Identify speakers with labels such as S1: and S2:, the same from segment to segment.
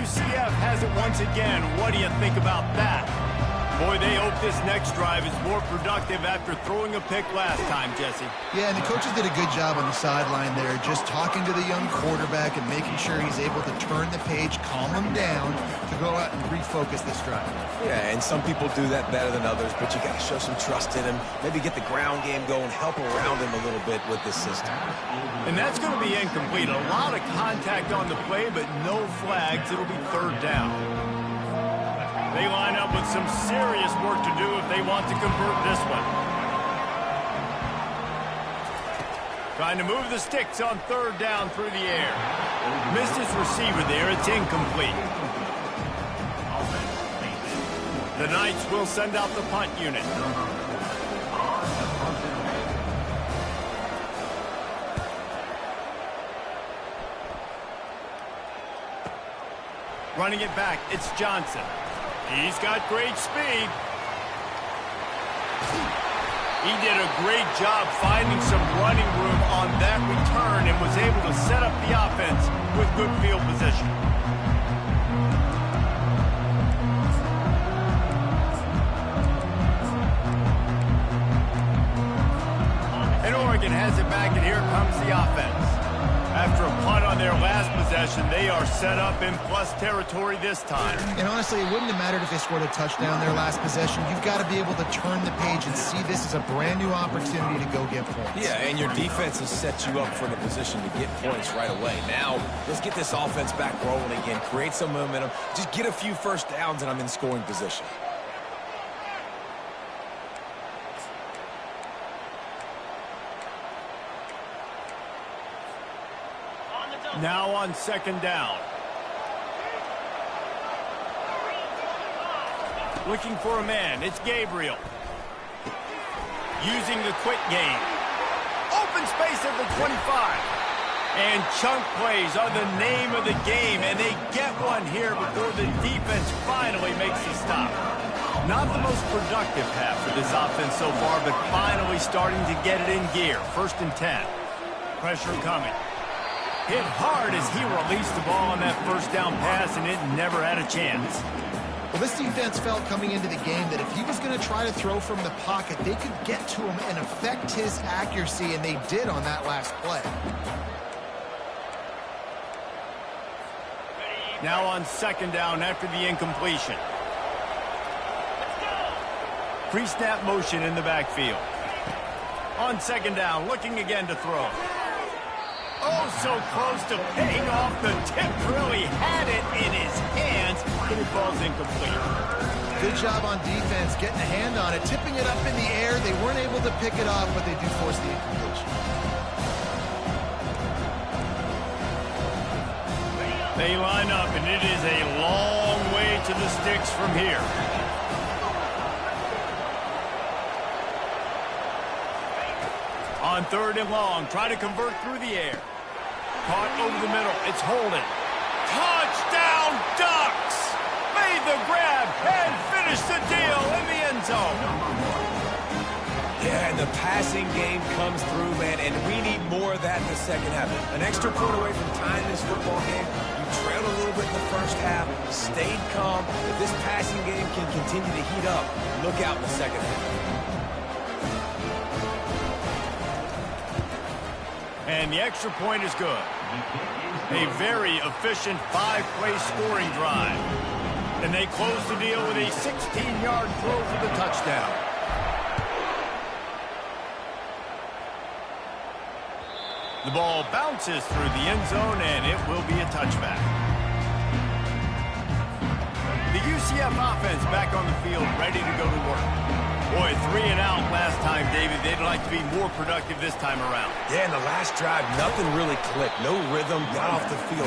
S1: UCF has it once again. What do you think about that? Boy, they hope this next drive is more productive after throwing a pick last time, Jesse.
S2: Yeah, and the coaches did a good job on the sideline there, just talking to the young quarterback and making sure he's able to turn the page, calm him down to go out and refocus this drive.
S3: Yeah, and some people do that better than others, but you got to show some trust in him, maybe get the ground game going, help around him a little bit with this system.
S1: And that's going to be incomplete. A lot of contact on the play, but no flags. It'll be third down. They line up with some serious work to do if they want to convert this one. Trying to move the sticks on third down through the air. Missed his receiver there. It's incomplete. The Knights will send out the punt unit. Running it back, it's Johnson. He's got great speed. He did a great job finding some running room on that return and was able to set up the offense with good field position. And Oregon has it back, and here comes the offense. After a punt on their last possession, they are set up in plus territory this time.
S2: And honestly, it wouldn't have mattered if they scored a touchdown their last possession. You've got to be able to turn the page and see this as a brand new opportunity to go get points.
S3: Yeah, and your defense has set you up for the position to get points right away. Now, let's get this offense back rolling again, create some momentum, just get a few first downs, and I'm in scoring position.
S1: Now on second down. Looking for a man. It's Gabriel. Using the quick game. Open space at the 25. And chunk plays are the name of the game, and they get one here before the defense finally makes the stop. Not the most productive half for this offense so far, but finally starting to get it in gear. 1st and 10. Pressure coming. Hit hard as he released the ball on that first down pass, and it never had a chance.
S2: Well, this defense felt coming into the game that if he was going to try to throw from the pocket, they could get to him and affect his accuracy, and they did on that last play.
S1: Now on second down after the incompletion. Pre-snap motion in the backfield. On second down, looking again to throw. Oh, so close to paying off. The tip really had it in his hands, but it falls incomplete.
S2: Good job on defense, getting a hand on it, tipping it up in the air. They weren't able to pick it off, but they do force the incompletion.
S1: They line up, and it is a long way to the sticks from here. On third and long, try to convert through the air. Caught over the middle. It's Holden. Touchdown, Ducks! Made the grab and finished the deal in the end zone.
S3: Yeah, and the passing game comes through, man, and we need more of that in the second half. An extra point away from tying this football game. You trailed a little bit in the first half, stayed calm. If this passing game can continue to heat up, look out in the second half.
S1: And the extra point is good. A very efficient 5-play scoring drive. And they close the deal with a 16-yard throw for the touchdown. The ball bounces through the end zone, and it will be a touchback. The UCF offense back on the field, ready to go to work. Boy, 3 and out last time, David. They'd like to be more productive this time around.
S3: Yeah, in the last drive, nothing really clicked. No rhythm, got off the field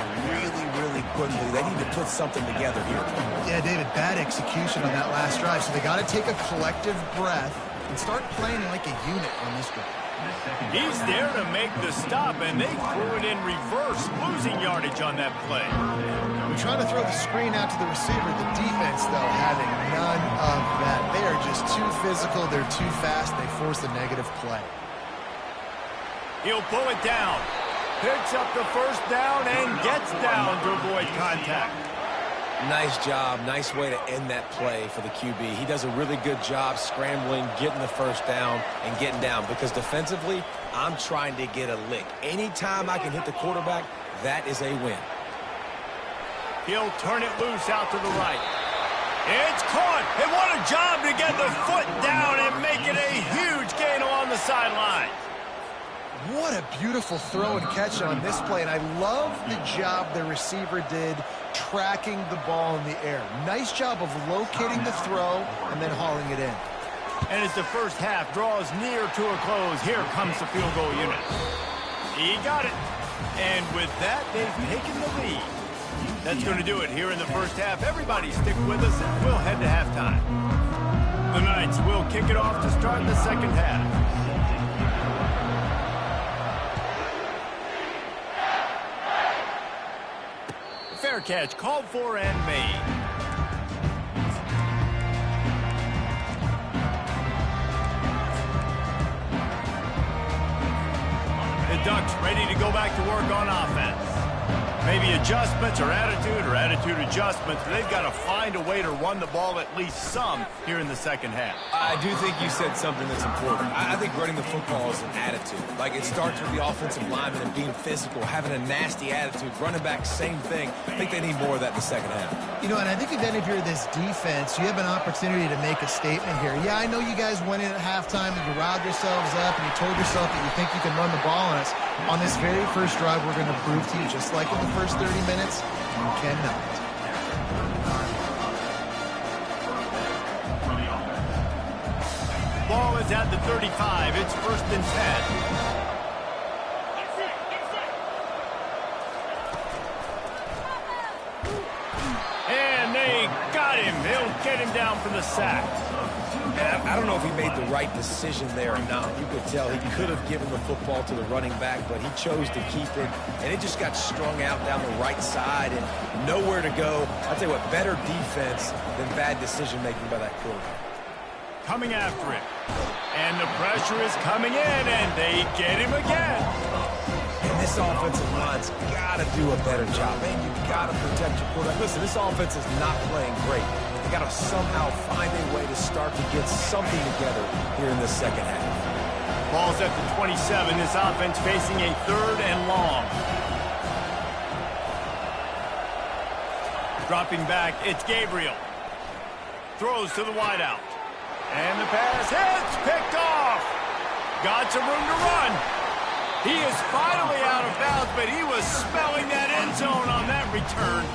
S3: really quickly. They need to put something together here.
S2: Yeah, David, bad execution on that last drive. So they got to take a collective breath and start playing like a unit on this drive.
S1: He's there to make the stop, and they threw it in reverse, losing yardage on that play.
S2: We're trying to throw the screen out to the receiver. The defense, though, having none of that. They are just too physical. They're too fast. They force a negative play.
S1: He'll pull it down. Picks up the first down and gets down to avoid contact.
S3: Nice job. Nice way to end that play for the QB. He does a really good job scrambling, getting the first down, and getting down. Because defensively, I'm trying to get a lick. Anytime I can hit the quarterback, that is a win.
S1: He'll turn it loose out to the right. It's caught. And what a job to get the foot down and make it a huge gain along the sideline.
S2: What a beautiful throw and catch on this play, and I love the job the receiver did tracking the ball in the air. Nice job of locating the throw and then hauling it in.
S1: And as the first half draws near to a close, here comes the field goal unit. He got it. And with that, they've taken the lead. That's going to do it here in the first half. Everybody stick with us, and we'll head to halftime. The Knights will kick it off to start the second half. Fair catch called for and made. The Ducks ready to go back to work on offense. Maybe adjustments or attitude adjustments. They've got to find a way to run the ball at least some here in the second half.
S3: I do think you said something that's important. I think running the football is an attitude. Like, it starts with the offensive lineman and being physical, having a nasty attitude. Running back, same thing. I think they need more of that in the second half.
S2: You know, and I think then if you're this defense, you have an opportunity to make a statement here. Yeah, I know you guys went in at halftime and you riled yourselves up and you told yourself that you think you can run the ball on us. On this very first drive, we're going to prove to you, just like in the first 30 minutes, you cannot.
S1: Ball is at the 35. It's 1st and 10. And they got him. He'll get him down for the sack.
S3: And I don't know if he made the right decision there or not. You could tell he could have given the football to the running back, but he chose to keep it, and it just got strung out down the right side and nowhere to go. I'll tell you what, better defense than bad decision-making by that quarterback.
S1: Coming after it. And the pressure is coming in, and they get him again.
S3: And this offensive line's got to do a better job. Man, you've got to protect your quarterback. Listen, this offense is not playing great. They got to somehow find a way to start to get something together here in the second half.
S1: Ball's at the 27. This offense facing a 3rd and long. Dropping back, it's Gabriel. Throws to the wideout. And the pass hits, picked off. Got some room to run. He is finally out of bounds, but he was smelling that end zone on that return.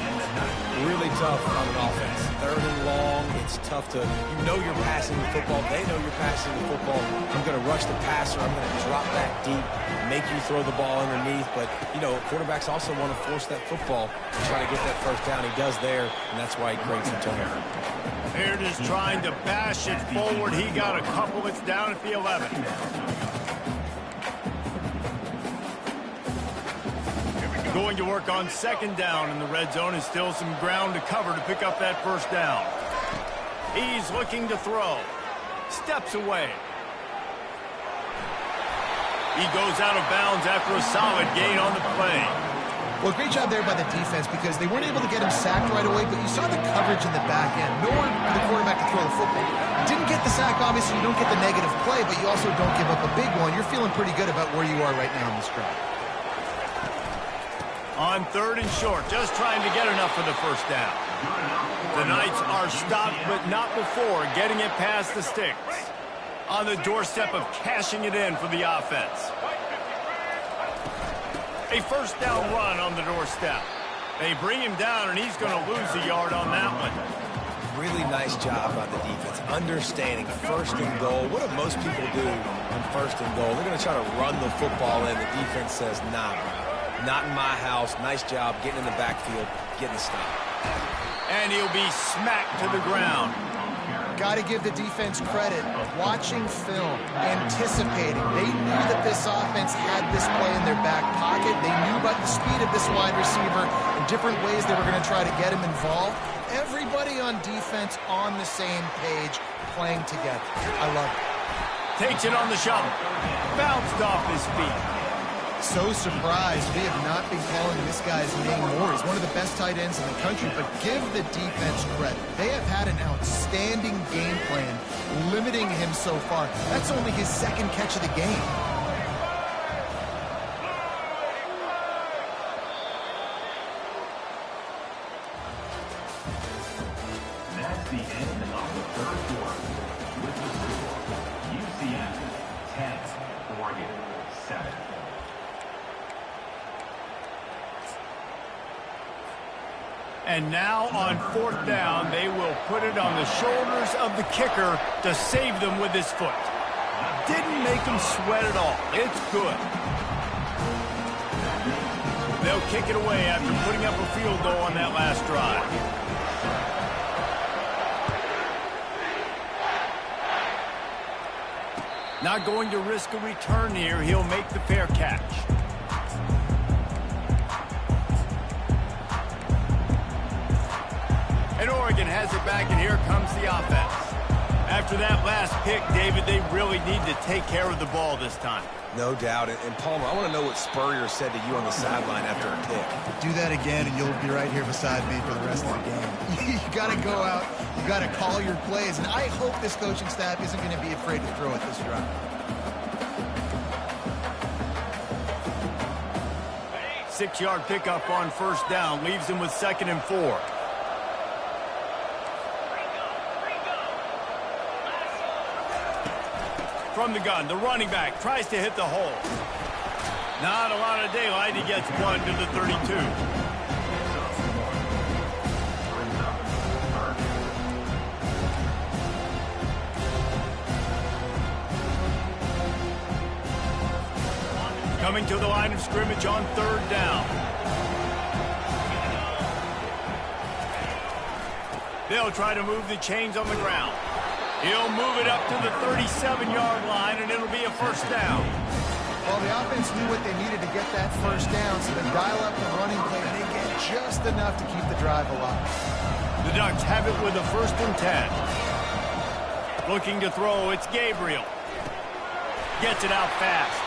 S3: Really tough on an offense. 3rd and long, it's tough to, you know you're passing the football. They know you're passing the football. I'm going to rush the passer. I'm going to drop back deep, make you throw the ball underneath. But, you know, quarterbacks also want to force that football and try to get that first down. He does there, and that's why he creates a turnover.
S1: Baird is trying to bash it forward. He got a couple. It's down at the 11. Going to work on 2nd down in the red zone, and still some ground to cover to pick up that first down. He's looking to throw. Steps away. He goes out of bounds after a solid gain on the play.
S2: Well, great job there by the defense because they weren't able to get him sacked right away, but you saw the coverage in the back end. Nowhere for the quarterback to throw the football. Didn't get the sack, obviously. You don't get the negative play, but you also don't give up a big one. You're feeling pretty good about where you are right now in this drive.
S1: On 3rd and short, just trying to get enough for the first down. The Knights are stopped, but not before getting it past the sticks. On the doorstep of cashing it in for the offense. A first down run on the doorstep. They bring him down, and he's going to lose a yard on that one.
S3: Really nice job by the defense, understanding 1st and goal. What do most people do on 1st and goal? They're going to try to run the football in. The defense says, nah, not in my house. Nice job getting in the backfield, getting the stop.
S1: And he'll be smacked to the ground.
S2: Got to give the defense credit. Watching film, anticipating. They knew that this offense had this play in their back pocket. They knew about the speed of this wide receiver and different ways they were going to try to get him involved. Everybody on defense on the same page, playing together. I love it.
S1: Takes it on the shovel. Bounced off his feet.
S2: so surprised we have not been calling this guy's name more. He's one of the best tight ends in the country, but give the defense credit. They have had an outstanding game plan limiting him so far. That's only his second catch of the game.
S4: That's the end of the third quarter. With the score, UCF 10, Oregon 7.
S1: And now on fourth down, they will put it on the shoulders of the kicker to save them with his foot. Didn't make him sweat at all. It's good. They'll kick it away after putting up a field goal on that last drive. Not going to risk a return here. He'll make the fair catch. And Oregon has it back, and here comes the offense. After that last pick, David, they really need to take care of the ball this time.
S3: No doubt. And Palmer, I want to know what Spurrier said to you on the sideline after a pick.
S2: Do that again, and you'll be right here beside me for the rest of the game. You got to go out. You got to call your plays, and I hope this coaching staff isn't going to be afraid to throw at this drive.
S1: 6-yard pickup on first down leaves him with 2nd and 4. From the gun, the running back tries to hit the hole. Not a lot of daylight. He gets one to the 32. Coming to the line of scrimmage on 3rd down. They'll try to move the chains on the ground. He'll move it up to the 37-yard line, and it'll be a first down.
S2: Well, the offense knew what they needed to get that first down, so they dial up the running play, and they get just enough to keep the drive alive.
S1: The Ducks have it with a 1st and 10. Looking to throw, it's Gabriel. Gets it out fast.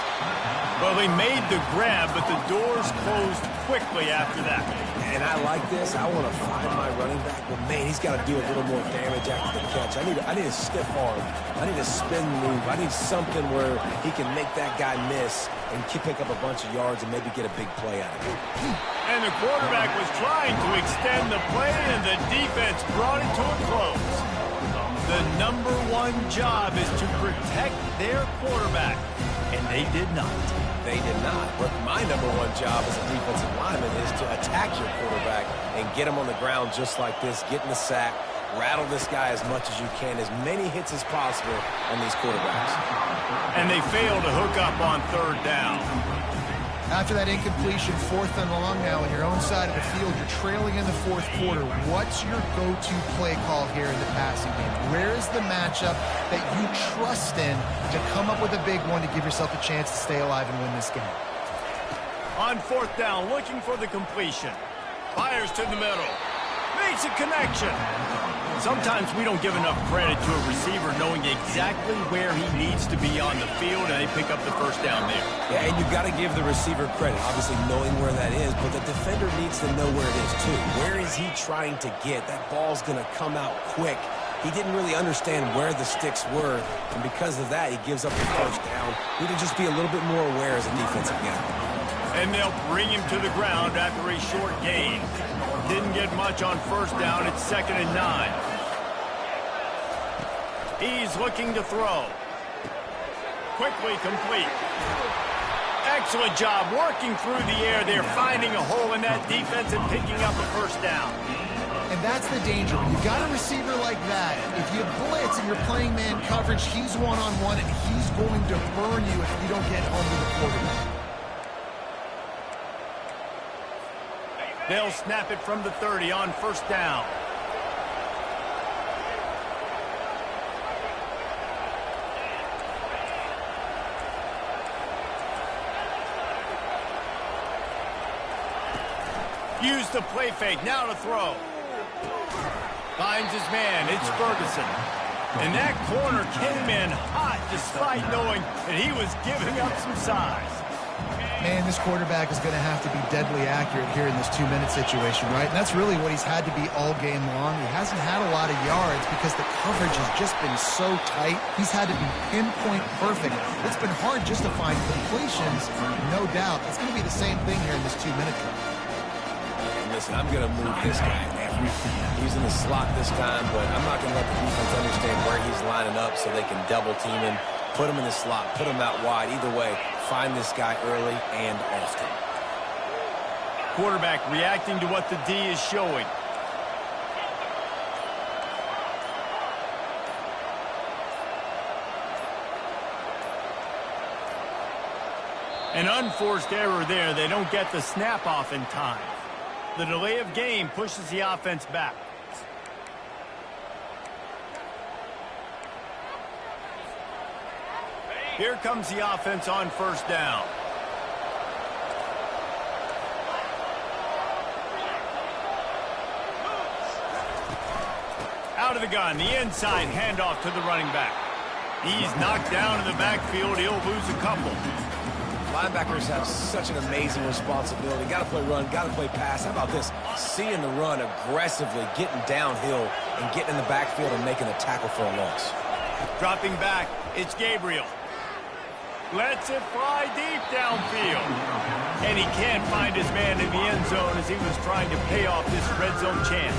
S1: Well, they made the grab, but the doors closed quickly after that.
S3: And I like this. I want to find my running back, but man, he's got to do a little more damage after the catch. I need a stiff arm. I need a spin move. I need something where he can make that guy miss and pick up a bunch of yards and maybe get a big play out of it.
S1: And the quarterback was trying to extend the play, and the defense brought it to a close. The number one job is to protect their quarterback, and they did not.
S3: They did not. But my number one job as a defensive lineman is to attack your quarterback and get him on the ground just like this, get in the sack, rattle this guy as much as you can, as many hits as possible on these quarterbacks.
S1: And they fail to hook up on 3rd down.
S2: After that incompletion, 4th and long now on your own side of the field, you're trailing in the 4th quarter. What's your go-to play call here in the passing game? Where is the matchup that you trust in to come up with a big one to give yourself a chance to stay alive and win this game?
S1: On 4th down, looking for the completion. Fires to the middle. Makes a connection. Sometimes we don't give enough credit to a receiver knowing exactly where he needs to be on the field, and they pick up the first down there.
S3: Yeah, and you've got to give the receiver credit, obviously knowing where that is, but the defender needs to know where it is too. Where is he trying to get? That ball's going to come out quick. He didn't really understand where the sticks were, and because of that, he gives up the first down. We need to just be a little bit more aware as a defensive guy.
S1: And they'll bring him to the ground after a short gain. Didn't get much on first down. It's 2nd and 9. He's looking to throw. Quickly complete. Excellent job working through the air. They're finding a hole in that defense and picking up a first down.
S2: And that's the danger. When you've got a receiver like that, if you blitz and you're playing man coverage, he's one-on-one, and he's going to burn you if you don't get home to the quarterback.
S1: They'll snap it from the 30 on first down. Use the play fake, now to throw. Finds his man, it's Ferguson. And that corner came in hot despite knowing that he was giving up some size.
S2: Man, this quarterback is going to have to be deadly accurate here in this 2-minute situation, right? And that's really what he's had to be all game long. He hasn't had a lot of yards because the coverage has just been so tight. He's had to be pinpoint perfect. It's been hard just to find completions, no doubt. It's going to be the same thing here in this 2-minute drill.
S3: Listen, I'm going to move this guy. He's in the slot this time, but I'm not going to let the defense understand where he's lining up so they can double team him, put him in the slot, put him out wide. Either way, find this guy early and often.
S1: Quarterback reacting to what the D is showing. An unforced error there. They don't get the snap off in time. The delay of game pushes the offense back. Here comes the offense on first down. Out of the gun, the inside handoff to the running back. He's knocked down in the backfield. He'll lose a couple.
S3: Linebackers have such an amazing responsibility. Got to play run, got to play pass. How about this? Seeing the run aggressively, getting downhill, and getting in the backfield and making a tackle for a loss.
S1: Dropping back, it's Gabriel. Lets it fly deep downfield. And he can't find his man in the end zone as he was trying to pay off this red zone chance.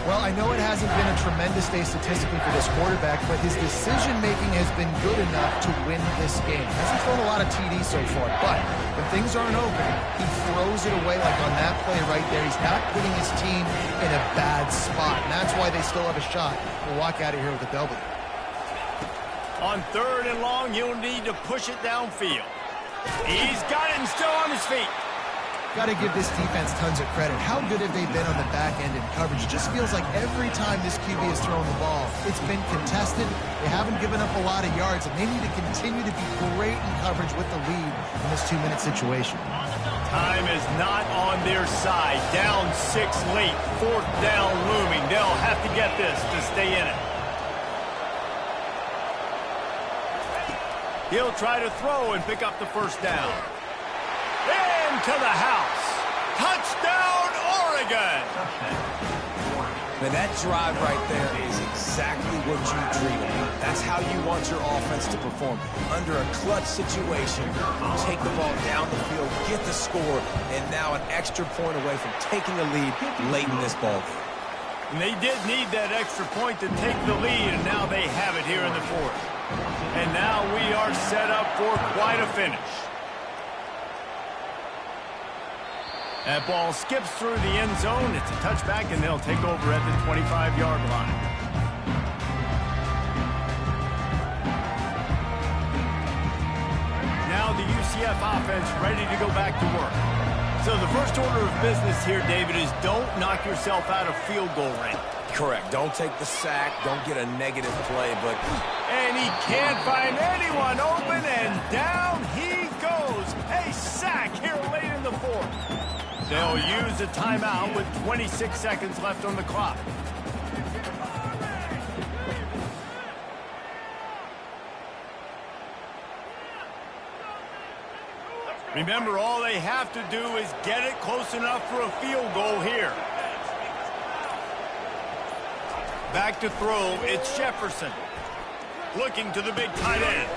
S2: Well, I know it hasn't been a tremendous day statistically for this quarterback, but his decision-making has been good enough to win this game. Hasn't thrown a lot of TDs so far, but when things aren't open, he throws it away like on that play right there. He's not putting his team in a bad spot, and that's why they still have a shot to walk out of here with a W.
S1: On third and long, he'll need to push it downfield. He's got it and still on his feet.
S2: Got to give this defense tons of credit. How good have they been on the back end in coverage? It just feels like every time this QB has thrown the ball, it's been contested. They haven't given up a lot of yards, and they need to continue to be great in coverage with the lead in this 2-minute situation.
S1: Time is not on their side. Down 6 late. Fourth down looming. They'll have to get this to stay in it. He'll try to throw and pick up the first down. Into the house. Touchdown, Oregon!
S3: Man, that drive right there is exactly what you dream of. That's how you want your offense to perform. Under a clutch situation, take the ball down the field, get the score, and now an extra point away from taking the lead late in this ball game.
S1: And they did need that extra point to take the lead, and now they have it here in the fourth. And now we are set up for quite a finish. That ball skips through the end zone. It's a touchback, and they'll take over at the 25-yard line. Now the UCF offense ready to go back to work. So the first order of business here, David, is don't knock yourself out of field goal range.
S3: Correct. Don't take the sack. Don't get a negative play, but...
S1: And he can't find anyone open, and down he goes. A sack here late in the fourth. They'll use a timeout with 26 seconds left on the clock. Remember, all they have to do is get it close enough for a field goal here. Back to throw, it's Jefferson. Looking to the big tight end.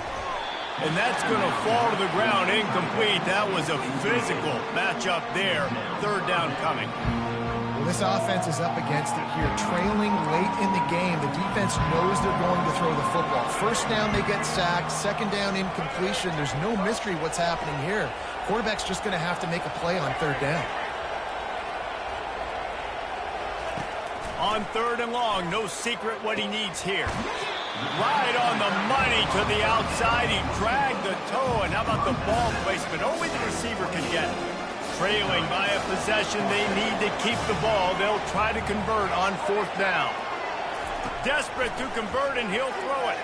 S1: And that's going to fall to the ground incomplete. That was a physical matchup there. Third down coming.
S2: Well, this offense is up against it here. Trailing late in the game, the defense knows they're going to throw the football. First down, they get sacked. Second down, incompletion. There's no mystery what's happening here. Quarterback's just going to have to make a play on third down.
S1: On third and long, no secret what he needs here. Right on the money to the outside. He dragged the toe, and how about the ball placement? Only the receiver can get it. Trailing by a possession, they need to keep the ball. They'll try to convert on fourth down. Desperate to convert, and he'll throw it.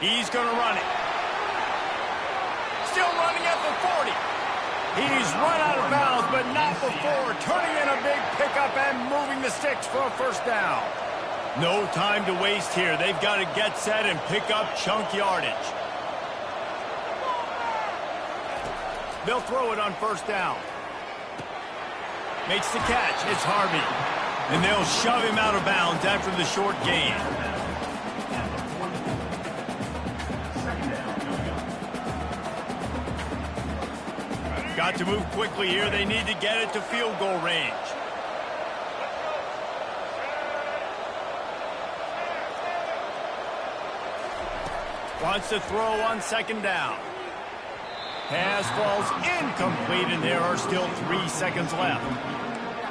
S1: He's going to run it. Still running at the 40. He's run out of bounds, but not before. Turning in a big pickup and moving the sticks for a first down. No time to waste here. They've got to get set and pick up chunk yardage. They'll throw it on first down. Makes the catch. It's Harvey. And they'll shove him out of bounds after the short gain. Got to move quickly here. They need to get it to field goal range. Wants to throw on second down. Pass falls incomplete, and there are still 3 seconds left.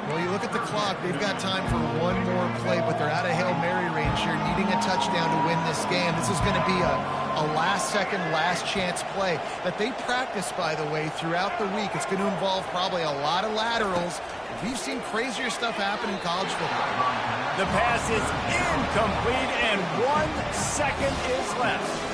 S2: Well, you look at the clock, they've got time for one more play, but they're out of Hail Mary range here, needing a touchdown to win this game. This is going to be a last-second, last-chance play that they practice, by the way, throughout the week. It's going to involve probably a lot of laterals. We've seen crazier stuff happen in college football.
S1: The pass is incomplete, and 1 second is left.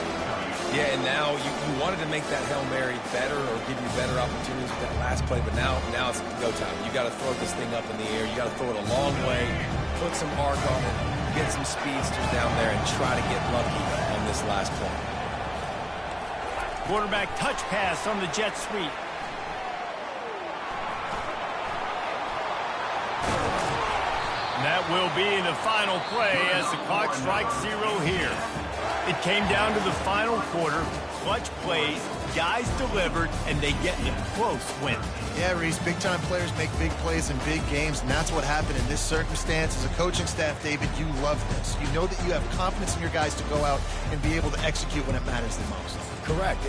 S3: Yeah, and now you wanted to make that Hail Mary better or give you better opportunities with that last play, but now it's go time. You got to throw this thing up in the air. You got to throw it a long way, put some arc on it, get some speedsters down there, and try to get lucky on this last play.
S1: Quarterback touch pass on the jet sweep. And that will be the final play as the clock strikes 0 here. It came down to the final quarter. Clutch plays, guys delivered, and they get a close win.
S2: Yeah, Reese, big-time players make big plays in big games, and that's what happened in this circumstance. As a coaching staff, David, you love this. You know that you have confidence in your guys to go out and be able to execute when it matters the most.
S3: Correct.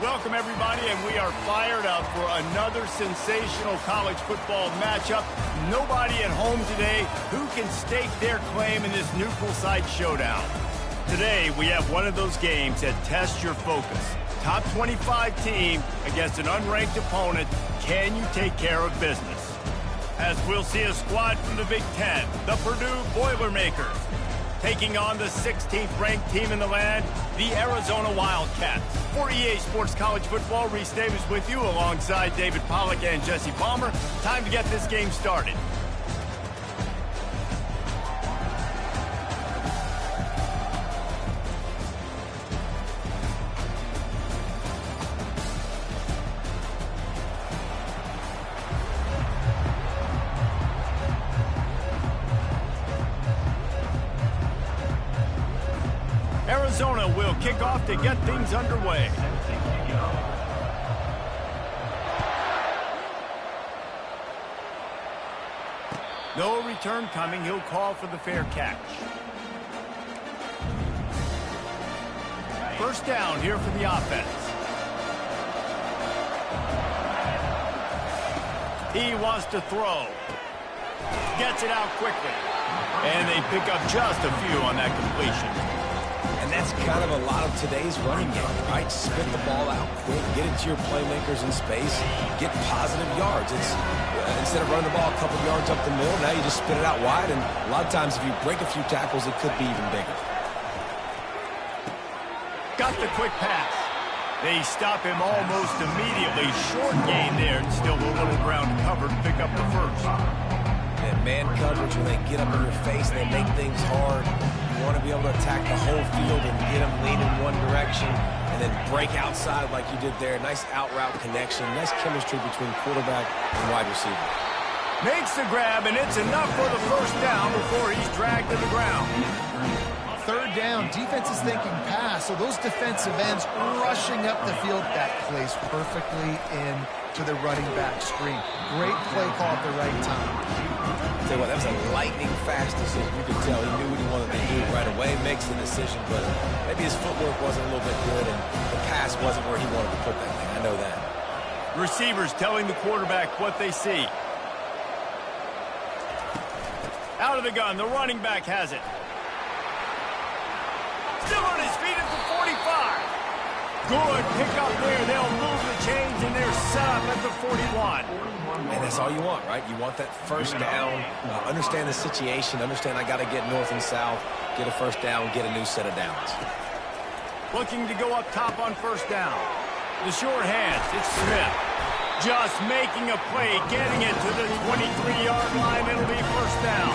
S1: Welcome, everybody, and we are fired up for another sensational college football matchup. Nobody at home today who can stake their claim in this neutral site showdown. Today, we have one of those games that tests your focus. Top 25 team against an unranked opponent. Can you take care of business? As we'll see a squad from the Big Ten, the Purdue Boilermakers. Taking on the 16th ranked team in the land, the Arizona Wildcats. For EA Sports College Football, Reese Davis with you alongside David Pollack and Jesse Palmer. Time to get this game started. Arizona will kick off to get things underway. No return coming. He'll call for the fair catch. First down here for the offense. He wants to throw. Gets it out quickly. And they pick up just a few on that completion.
S3: And that's kind of a lot of today's running game, right? Spit the ball out quick, get it to your playmakers in space, get positive yards. It's instead of running the ball a couple yards up the middle, now you just spit it out wide, and a lot of times if you break a few tackles, it could be even bigger.
S1: Got the quick pass. They stop him almost immediately. Short gain there, and still a little ground covered to pick up the first.
S3: And man coverage, when they get up in your face, they make things hard. You want to be able to attack the whole field and get them lean in one direction and then break outside like you did there. Nice out route connection, nice chemistry between quarterback and wide receiver.
S1: Makes the grab, and it's enough for the first down before he's dragged to the ground.
S2: Third down, defense is thinking pass, so those defensive ends rushing up the field. That plays perfectly in to the running back screen. Great play call at the right time.
S3: I'll tell you what, that was a lightning-fast decision. You could tell he knew what he wanted to do right away, makes the decision, but maybe his footwork wasn't a little bit good, and the pass wasn't where he wanted to put that thing. I know that.
S1: Receivers telling the quarterback what they see. Out of the gun, the running back has it. Still on his feet at the 45. Good pick up there. They'll move the chains, and they're set up at the 41.
S3: And that's all you want, right? You want that first down, understand the situation, understand I got to get north and south, get a first down, get a new set of downs.
S1: Looking to go up top on first down. The short hands, it's Smith. Just making a play, getting it to the 23-yard line. It'll be first down.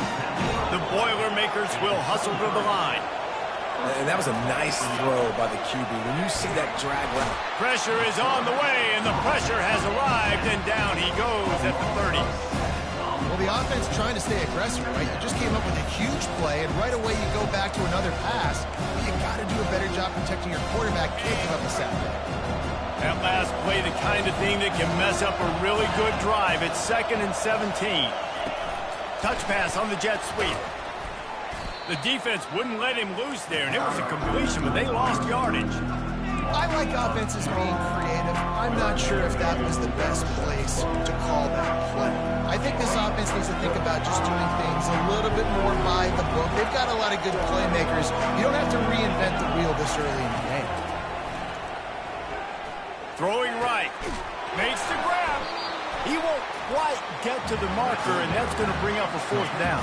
S1: The Boilermakers will hustle to the line.
S3: And that was a nice throw by the QB. When you see that drag route.
S1: Pressure is on the way, and the pressure has arrived, and down he goes at the 30.
S2: Well, the offense trying to stay aggressive, right? You just came up with a huge play, and right away you go back to another pass. But you got to do a better job protecting your quarterback. Can't give up a sack.
S1: That last play, the kind of thing that can mess up a really good drive. It's 2nd and 17. Touch pass on the jet sweep. The defense wouldn't let him loose there, and it was a completion, but they lost yardage.
S2: I like offenses being creative. I'm not sure if that was the best place to call that play. I think this offense needs to think about just doing things a little bit more by the book. They've got a lot of good playmakers. You don't have to reinvent the wheel this early in the game.
S1: Throwing right. Makes the grab. He won't quite get to the marker, and that's going to bring up a fourth down.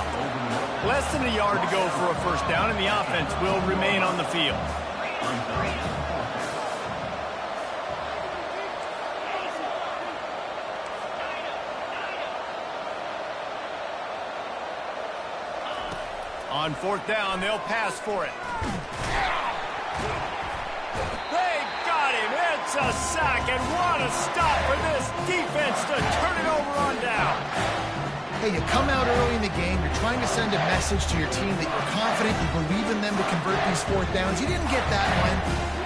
S1: Less than a yard to go for a first down, and the offense will remain on the field. On fourth down, they'll pass for it. They got him. It's a sack, and what a stop for this defense to turn it over on down.
S2: Hey, you come out early in the game, you're trying to send a message to your team that you're confident, you believe in them to convert these fourth downs. You didn't get that one,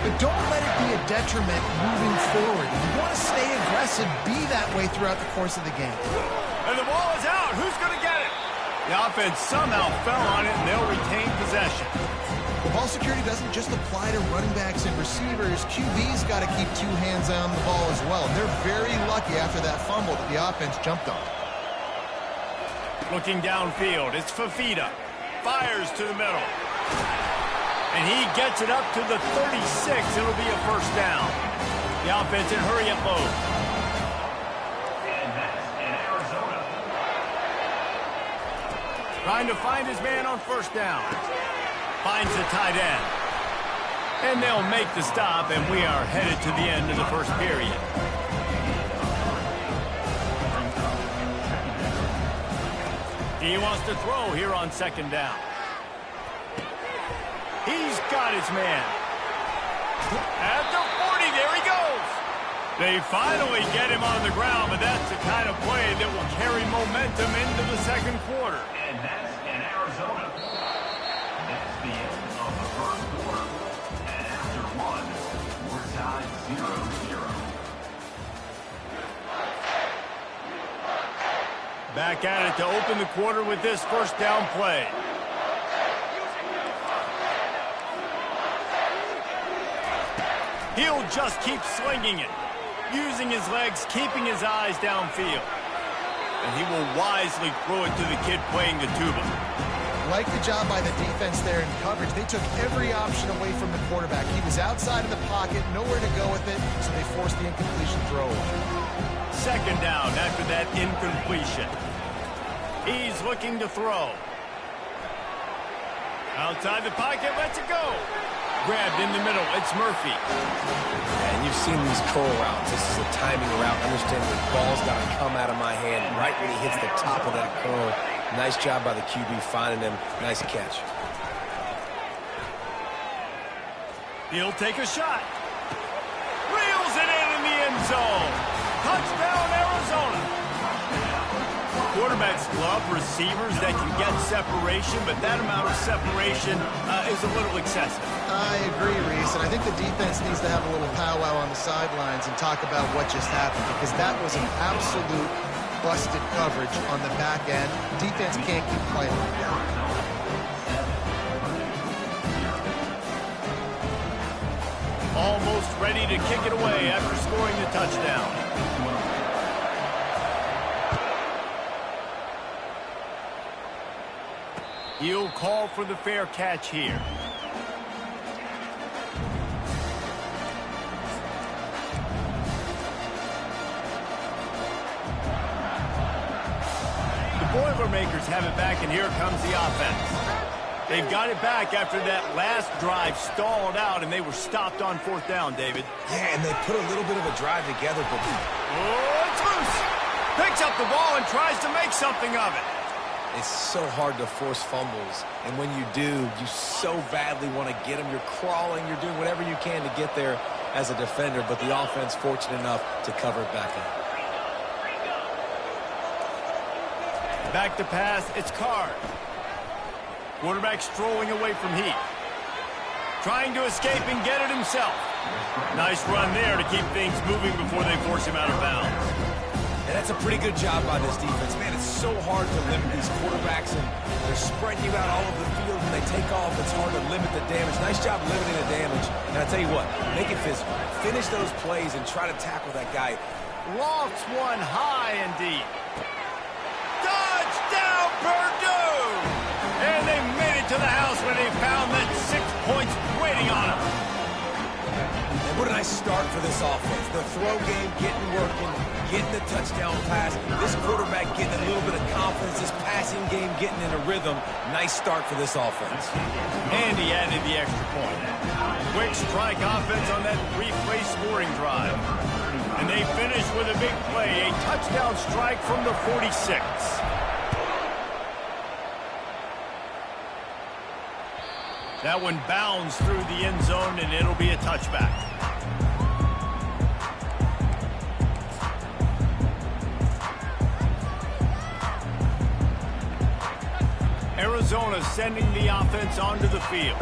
S2: but don't let it be a detriment moving forward. If you want to stay aggressive, be that way throughout the course of the game.
S1: And the ball is out. Who's going to get it? The offense somehow fell on it, and they'll retain possession.
S2: The ball security doesn't just apply to running backs and receivers. QB's got to keep two hands on the ball as well. And they're very lucky after that fumble that the offense jumped on.
S1: Looking downfield, it's Fafita. Fires to the middle. And he gets it up to the 36. It'll be a first down. The offense in hurry up mode.
S4: And that's in Arizona.
S1: Trying to find his man on first down. Finds the tight end. And they'll make the stop, and we are headed to the end of the first period. He wants to throw here on second down. He's got his man. At the 40, there he goes. They finally get him on the ground, but that's the kind of play that will carry momentum into the second quarter.
S4: And that's in Arizona. That's the end of the first quarter. And after one, we're tied 0-0.
S1: Back at it to open the quarter with this first down play. He'll just keep slinging it, using his legs, keeping his eyes downfield. And he will wisely throw it to the kid playing the tuba.
S2: Like the job by the defense there in coverage. They took every option away from the quarterback. He was outside of the pocket, nowhere to go with it, so they forced the incompletion throw.
S1: Second down after that incompletion. He's looking to throw. Outside the pocket, lets it go. Grabbed in the middle, it's Murphy.
S3: And you've seen these curl routes. This is a timing route. Understand the ball's got to come out of my hand right when he hits the top of that curl. Nice job by the QB finding him. Nice catch.
S1: He'll take a shot. Reels it in the end zone. Touchdown, Arizona. Quarterbacks love receivers that can get separation, but that amount of separation is a little excessive.
S2: I agree, Reese, and I think the defense needs to have a little powwow on the sidelines and talk about what just happened, because that was an absolute busted coverage on the back end. Defense can't keep playing like that.
S1: Almost ready to kick it away after scoring the touchdown. He'll call for the fair catch here. The Boilermakers have it back, and here comes the offense. They've got it back after that last drive stalled out, and they were stopped on fourth down, David.
S3: Yeah, and they put a little bit of a drive together, but...
S1: Oh, it's loose. Picks up the ball and tries to make something of it.
S3: It's so hard to force fumbles, and when you do, you so badly want to get them. You're crawling, you're doing whatever you can to get there as a defender, but the offense fortunate enough to cover it back up.
S1: Back to pass, it's Card. Quarterback strolling away from Heat. Trying to escape and get it himself. Nice run there to keep things moving before they force him out of bounds.
S3: And that's a pretty good job by this defense. Man, it's so hard to limit these quarterbacks, and they're spreading you out all over the field. When they take off, it's hard to limit the damage. Nice job limiting the damage. And I tell you what, make it physical. Finish those plays and try to tackle that guy.
S1: Lofts one high and deep. Touchdown, Purdue! And they made it to the house when they found that 6 points waiting on them.
S3: And what a nice start for this offense. The throw game getting working, getting the touchdown pass. This quarterback getting a little bit of confidence. This passing game getting in a rhythm. Nice start for this offense.
S1: And he added the extra point. Quick strike offense on that three-play scoring drive. And they finish with a big play, a touchdown strike from the 46. That one bounds through the end zone, and it'll be a touchback. Arizona sending the offense onto the field.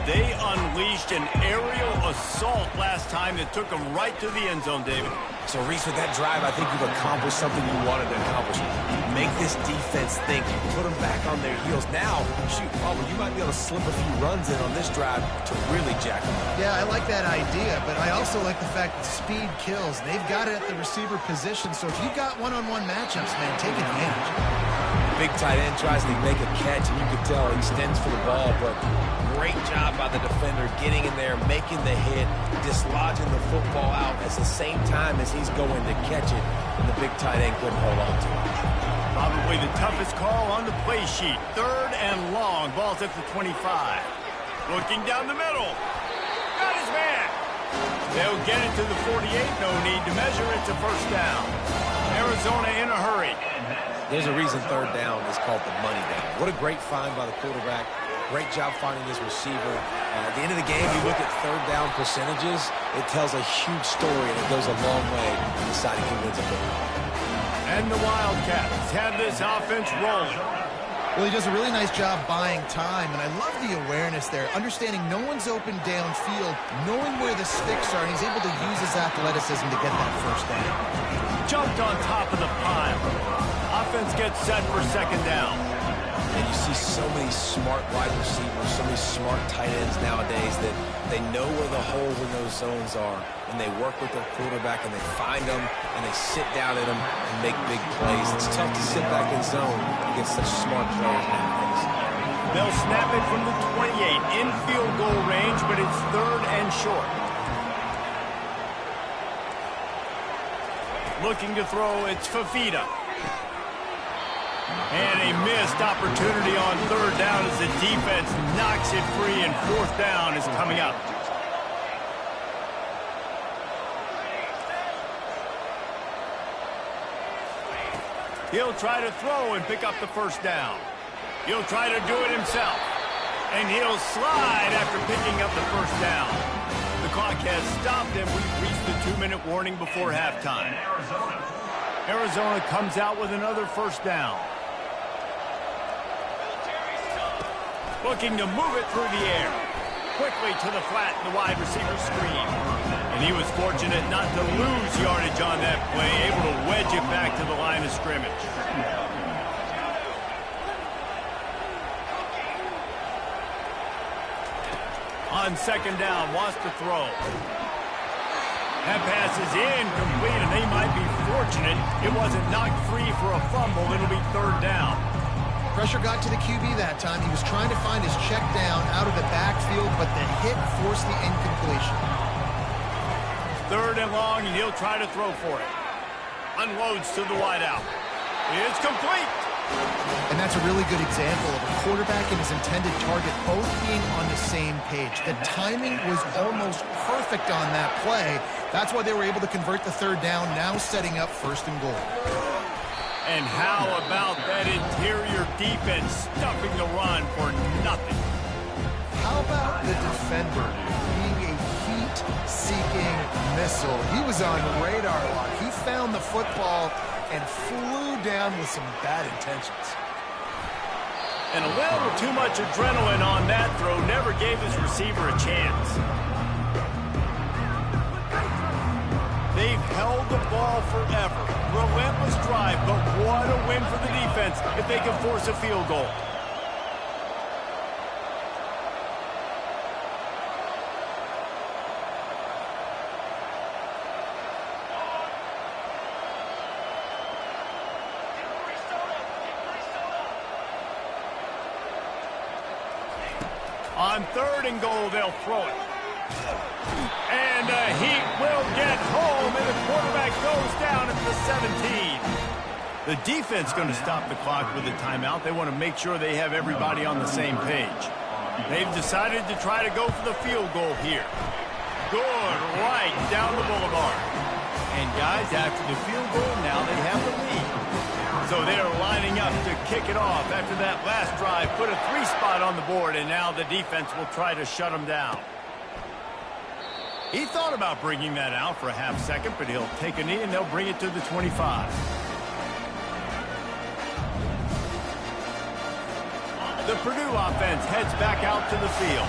S1: They unleashed an aerial assault last time that took them right to the end zone, David.
S3: So, Reese, with that drive, I think you've accomplished something you wanted to accomplish. Make this defense think. You put them back on their heels. Now, shoot, Palmer, you might be able to slip a few runs in on this drive to really jack them up.
S2: Yeah, I like that idea, but I also like the fact that speed kills. They've got it at the receiver position, so if you've got one-on-one matchups, man, take advantage.
S3: Big tight end tries to make a catch, and you can tell he extends for the ball, but great job by the defender getting in there, making the hit, dislodging the football out at the same time as he's going to catch it, and the big tight end couldn't hold on to it.
S1: Probably the toughest call on the play sheet. 3rd and long. Ball's at the 25. Looking down the middle. Got his man. They'll get it to the 48. No need to measure. It's a first down. Arizona in a hurry.
S3: There's a reason third down is called the money down. What a great find by the quarterback. Great job finding his receiver. At the end of the game, you look at third down percentages, it tells a huge story, and it goes a long way in deciding who wins a football.
S1: And the Wildcats have this offense rolling.
S2: Well, he does a really nice job buying time, and I love the awareness there, understanding no one's open downfield, knowing where the sticks are, and he's able to use his athleticism to get that first down.
S1: Jumped on top of the pile. Offense gets set for second down.
S3: And you see so many smart wide receivers, so many smart tight ends nowadays that they know where the holes in those zones are, and they work with their quarterback, and they find them, and they sit down in them and make big plays. It's tough to sit back in zone against such smart players nowadays.
S1: They'll snap it from the 28 in field goal range, but it's third and short. Looking to throw, it's Fafita. And a missed opportunity on third down as the defense knocks it free, and fourth down is coming up. He'll try to throw and pick up the first down. He'll try to do it himself. And he'll slide after picking up the first down. The clock has stopped, and we've reached the 2-minute warning before halftime. Arizona comes out with another first down. Looking to move it through the air. Quickly to the flat in the wide receiver screen. And he was fortunate not to lose yardage on that play, able to wedge it back to the line of scrimmage. On second down, wants to throw. That pass is incomplete, and they might be fortunate it wasn't knocked free for a fumble. It'll be third down.
S2: Pressure got to the QB that time. He was trying to find his check down out of the backfield, but the hit forced the incompletion.
S1: Third and long, and he'll try to throw for it. Unloads to the wideout. It's complete.
S2: And that's a really good example of a quarterback and his intended target both being on the same page. The timing was almost perfect on that play. That's why they were able to convert the third down, now setting up first and goal.
S1: And how about that interior defense stuffing the run for nothing?
S2: How about the defender being a heat-seeking missile? He was on radar lock. He found the football and flew down with some bad intentions.
S1: And a little too much adrenaline on that throw never gave his receiver a chance. They've held the ball forever. Relentless drive, but what a win for the defense if they can force a field goal. On third and goal, they'll throw it. And the Heat will get home, and the quarterback goes down at the 17. The defense going to stop the clock with a timeout. They want to make sure they have everybody on the same page. They've decided to try to go for the field goal here. Good, right down the boulevard. And guys, after the field goal, now they have the lead. So they are lining up to kick it off after that last drive. Put a 3-spot on the board, and now the defense will try to shut them down. He thought about bringing that out for a half second, but he'll take a knee, and they'll bring it to the 25. The Purdue offense heads back out to the field.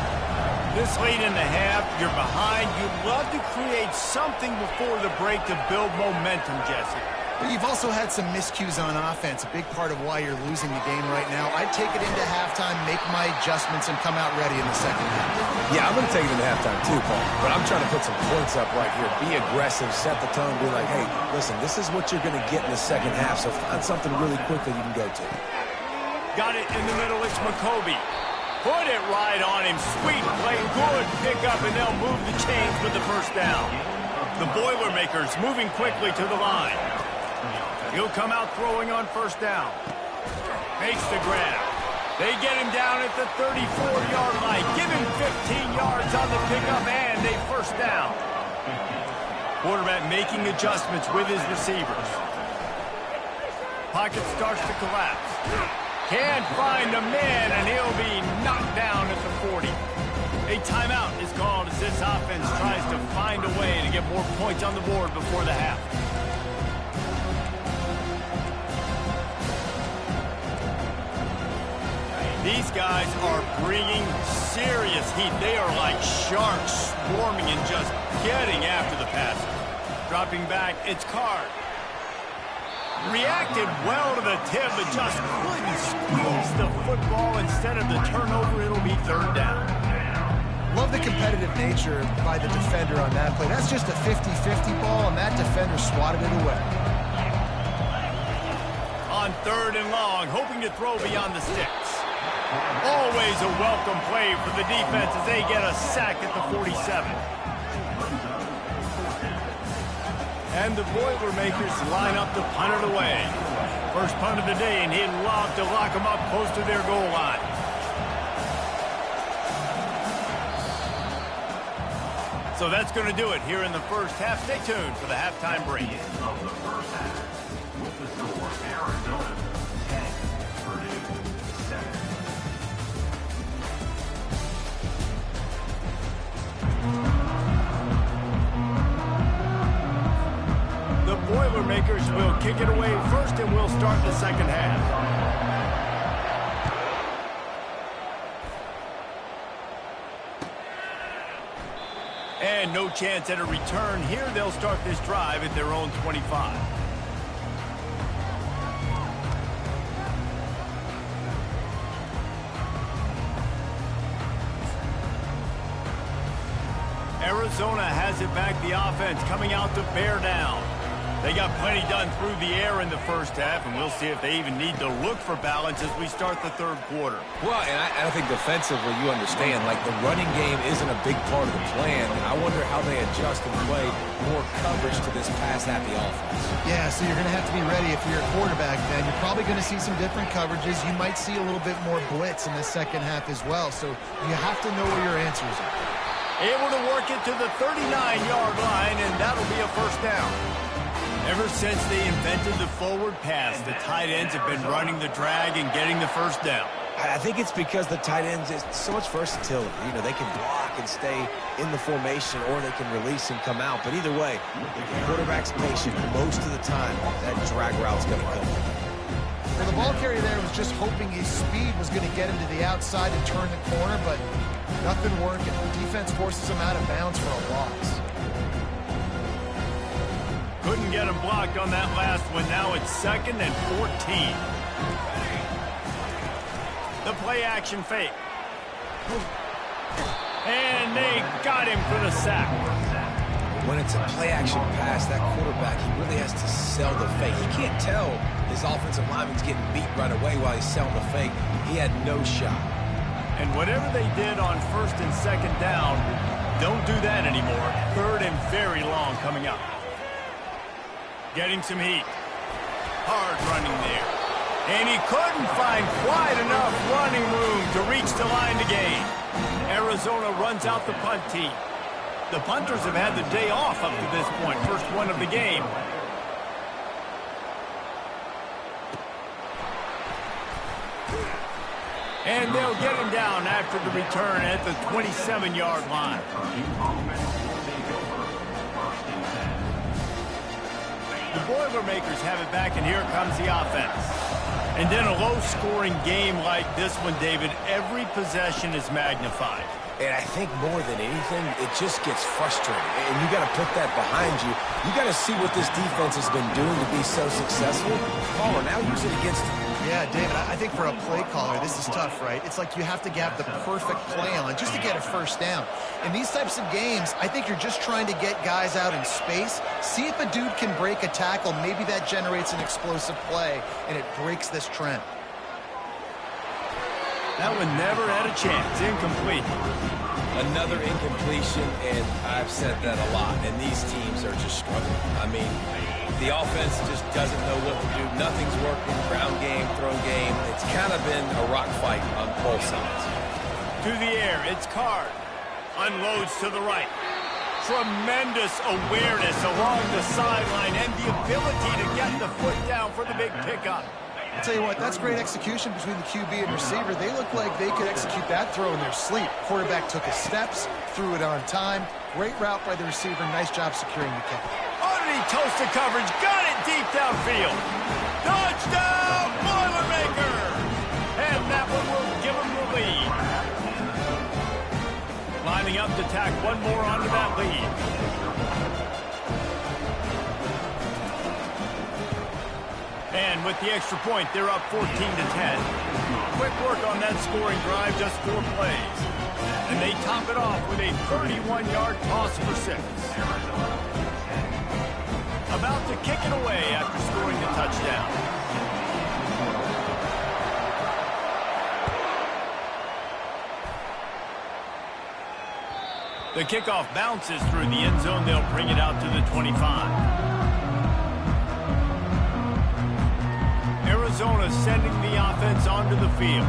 S1: This late in the half, you're behind. You'd love to create something before the break to build momentum, Jesse.
S2: But you've also had some miscues on offense, a big part of why you're losing the game right now. I'd take it into halftime, make my adjustments, and come out ready in the second half.
S3: Yeah, I'm going to take it into halftime too, Paul. But I'm trying to put some points up right here. Be aggressive, set the tone, be like, hey, listen, this is what you're going to get in the second half, so find something really quick that you can go to.
S1: Got it in the middle, it's McCoby. Put it right on him. Sweet play, good pickup, and they'll move the chains with the first down. The Boilermakers moving quickly to the line. He'll come out throwing on first down. Makes the grab. They get him down at the 34-yard line. Give him 15 yards on the pickup and a first down. Quarterback making adjustments with his receivers. Pocket starts to collapse. Can't find a man, and he'll be knocked down at the 40. A timeout is called as this offense tries to find a way to get more points on the board before the half. These guys are bringing serious heat. They are like sharks swarming and just getting after the passer. Dropping back, it's Card. Reacted well to the tip, but just couldn't squeeze the football. Instead of the turnover, it'll be third down.
S2: Love the competitive nature by the defender on that play. That's just a 50-50 ball, and that defender swatted it away.
S1: On third and long, hoping to throw beyond the sticks. Always a welcome play for the defense as they get a sack at the 47. And the Boilermakers line up to punt it away. First punt of the day, and he'd love to lock them up close to their goal line. So that's going to do it here in the first half. Stay tuned for the halftime break.
S4: Of the first half, with the score, Arizona 10, Purdue 7.
S1: The Boilermakers will kick it away first, and we'll start the second half. And no chance at a return here. They'll start this drive at their own 25. Arizona has it back, the offense coming out to bear down. They got plenty done through the air in the first half, and we'll see if they even need to look for balance as we start the third quarter.
S3: Well, and I think defensively, you understand, like the running game isn't a big part of the plan. I wonder how they adjust and play more coverage to this pass-happy offense.
S2: Yeah, so you're going to have to be ready if you're a quarterback then. You're probably going to see some different coverages. You might see a little bit more blitz in the second half as well, so you have to know where your answers are.
S1: Able to work it to the 39-yard line, and that'll be a first down. Ever since they invented the forward pass, the tight ends have been running the drag and getting the first down.
S3: I think it's because the tight ends is so much versatility. You know, they can block and stay in the formation, or they can release and come out. But either way, if the quarterback's patient most of the time, that drag route's going to come.
S2: Well, the ball carrier there was just hoping his speed was going to get him to the outside and turn the corner, but nothing working. The defense forces him out of bounds for a loss.
S1: Couldn't get him blocked on that last one. Now it's 2nd and 14. The play-action fake. And they got him for the sack.
S3: When it's a play-action pass, that quarterback, he really has to sell the fake. He can't tell his offensive lineman's getting beat right away while he's selling the fake. He had no shot.
S1: And whatever they did on 1st and 2nd down, don't do that anymore. 3rd and very long coming up. Getting some heat. Hard running there. And he couldn't find quite enough running room to reach the line to gain. Arizona runs out the punt team. The punters have had the day off up to this point. First one of the game. And they'll get him down after the return at the 27-yard line. The Boilermakers have it back, and here comes the offense. And then a low-scoring game like this one, David, every possession is magnified.
S3: And I think more than anything, it just gets frustrating. And you got to put that behind you. You got to see what this defense has been doing to be so successful. Caller, now use it against them.
S2: Yeah, David, I think for a play caller, this is tough, right? It's like you have to have the perfect play on it just to get a first down. In these types of games, I think you're just trying to get guys out in space, see if a dude can break a tackle. Maybe that generates an explosive play, and it breaks this trend.
S1: That one never had a chance. Incomplete.
S3: Another incompletion, and I've said that a lot, and these teams are just struggling. I mean, the offense just doesn't know what to do. Nothing's working. Ground game, throw game. It's kind of been a rock fight on both sides.
S1: To the air, it's Card. Unloads to the right. Tremendous awareness along the sideline and the ability to get the foot down for the big pickup.
S2: I'll tell you what, that's great execution between the QB and receiver. They look like they could execute that throw in their sleep. Quarterback took his steps, threw it on time. Great route by the receiver. Nice job securing the catch.
S1: Underneath toasted coverage, got it deep downfield. Touchdown, Boilermaker! And that one will give him the lead. Lining up to tack one more onto that lead. And with the extra point, they're up 14-10. Quick work on that scoring drive, just 4 plays. And they top it off with a 31-yard toss for 6. About to kick it away after scoring the touchdown. The kickoff bounces through the end zone. They'll bring it out to the 25. Arizona sending the offense onto the field.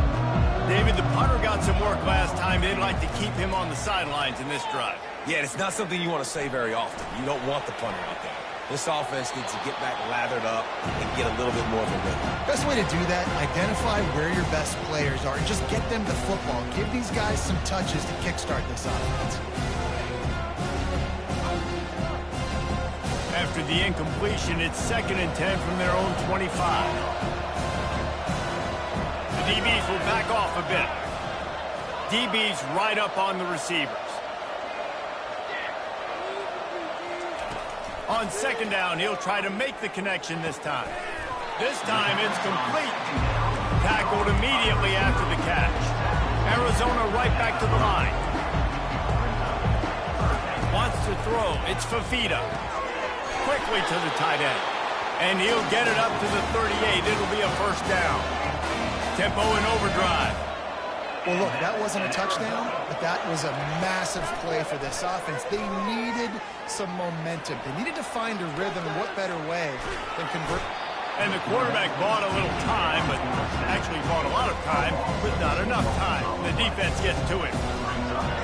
S1: David, the punter got some work last time. They'd like to keep him on the sidelines in this drive.
S3: Yeah, it's not something you want to say very often. You don't want the punter out there. This offense needs to get back lathered up and get a little bit more of a rhythm.
S2: Best way to do that, identify where your best players are and just get them the football. Give these guys some touches to kickstart this offense.
S1: After the incompletion, it's 2nd and 10 from their own 25. The DBs will back off a bit. DBs right up on the receivers. On 2nd down, he'll try to make the connection this time. This time, it's complete. Tackled immediately after the catch. Arizona right back to the line. Wants to throw. It's Fafita. Quickly to the tight end. And he'll get it up to the 38. It'll be a 1st down. Tempo in overdrive.
S2: Well, look, that wasn't a touchdown, but that was a massive play for this offense. They needed some momentum. They needed to find a rhythm, and what better way than convert.
S1: And the quarterback bought a little time, but actually bought a lot of time, but not enough time. The defense gets to it.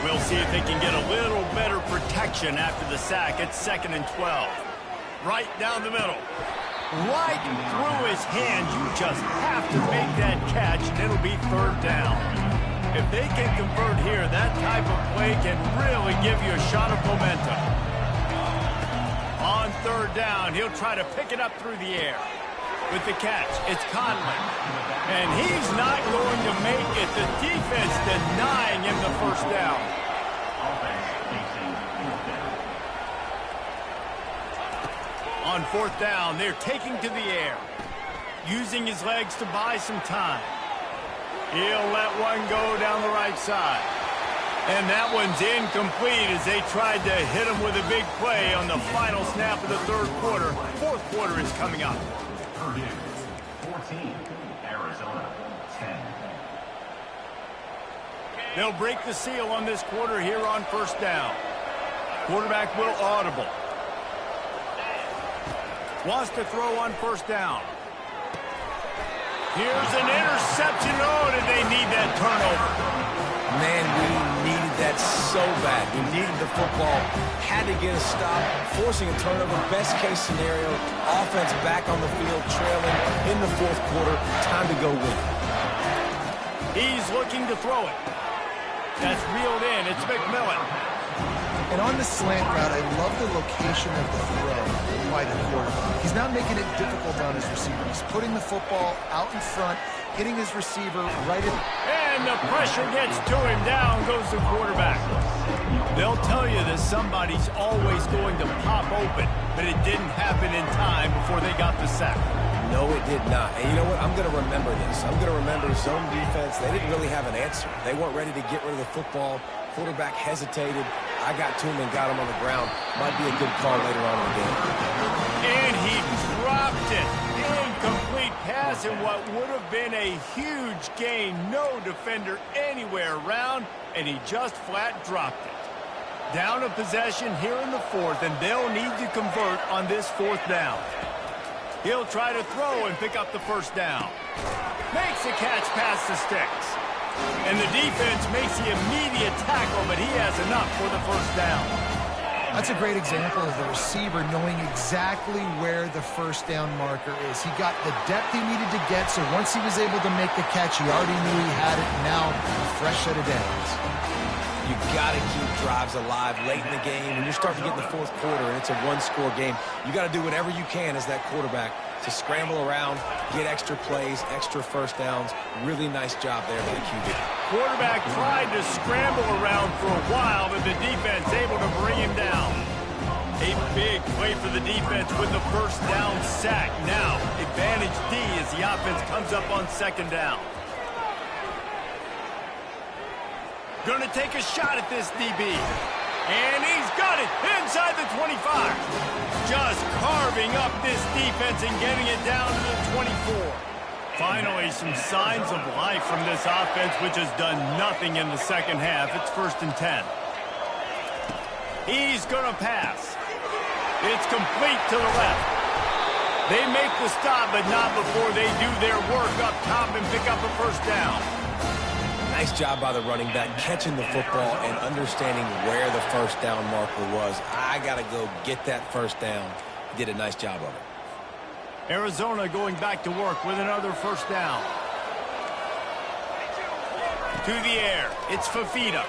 S1: We'll see if they can get a little better protection after the sack. It's 2nd and 12. Right down the middle. Right through his hands. You just have to make that catch, and it'll be 3rd down. If they can convert here, that type of play can really give you a shot of momentum. On 3rd down, he'll try to pick it up through the air. With the catch, it's Conley. And he's not going to make it. The defense denying him the 1st down. On 4th down, they're taking to the air. Using his legs to buy some time. He'll let one go down the right side. And that one's incomplete as they tried to hit him with a big play on the final snap of the 3rd quarter. 4th quarter is coming up.
S4: Purdue, 14, Arizona, 10.
S1: They'll break the seal on this quarter here on 1st down. Quarterback will audible. Wants to throw on 1st down. Here's an interception. Oh, did they need that turnover?
S3: Man, we needed that so bad. We needed the football. Had to get a stop. Forcing a turnover. Best case scenario. Offense back on the field, trailing in the 4th quarter. Time to go win.
S1: He's looking to throw it. That's reeled in. It's McMillan.
S2: And on the slant route, I love the location of the throw by the quarterback. He's not making it difficult on his receiver. He's putting the football out in front, hitting his receiver right in.
S1: And the pressure gets to him. Down goes the quarterback. They'll tell you that somebody's always going to pop open, but it didn't happen in time before they got the sack.
S3: No, it did not. And you know what? I'm going to remember this. I'm going to remember zone defense. They didn't really have an answer. They weren't ready to get rid of the football. Quarterback hesitated. I got to him and got him on the ground. Might be a good call later on in the game.
S1: And he dropped it. Incomplete pass in what would have been a huge gain. No defender anywhere around, and he just flat dropped it. Down a possession here in the fourth, and they'll need to convert on this fourth down. He'll try to throw and pick up the first down. Makes a catch past the sticks. And the defense makes the immediate tackle, but he has enough for the first down.
S2: That's a great example of the receiver knowing exactly where the first down marker is. He got the depth he needed to get, so once he was able to make the catch, he already knew he had it. Now, a fresh set of downs.
S3: You got to keep drives alive late in the game. When you're starting to get in the fourth quarter and it's a one-score game, you got to do whatever you can as that quarterback to scramble around, get extra plays, extra first downs. Really nice job there by the QB.
S1: Quarterback tried to scramble around for a while, but the defense able to bring him down. A big play for the defense with the first down sack. Now, advantage D as the offense comes up on second down. Gonna take a shot at this DB. And he's got it inside the 25. Just carving up this defense and getting it down to the 24. Finally, some signs of life from this offense, which has done nothing in the second half. It's 1st and 10. He's gonna pass. It's complete to the left. They make the stop, but not before they do their work up top and pick up a first down.
S3: Nice job by the running back, catching the football and understanding where the first down marker was. I got to go get that first down. He did a nice job of it.
S1: Arizona going back to work with another first down. To the air. It's Fafita.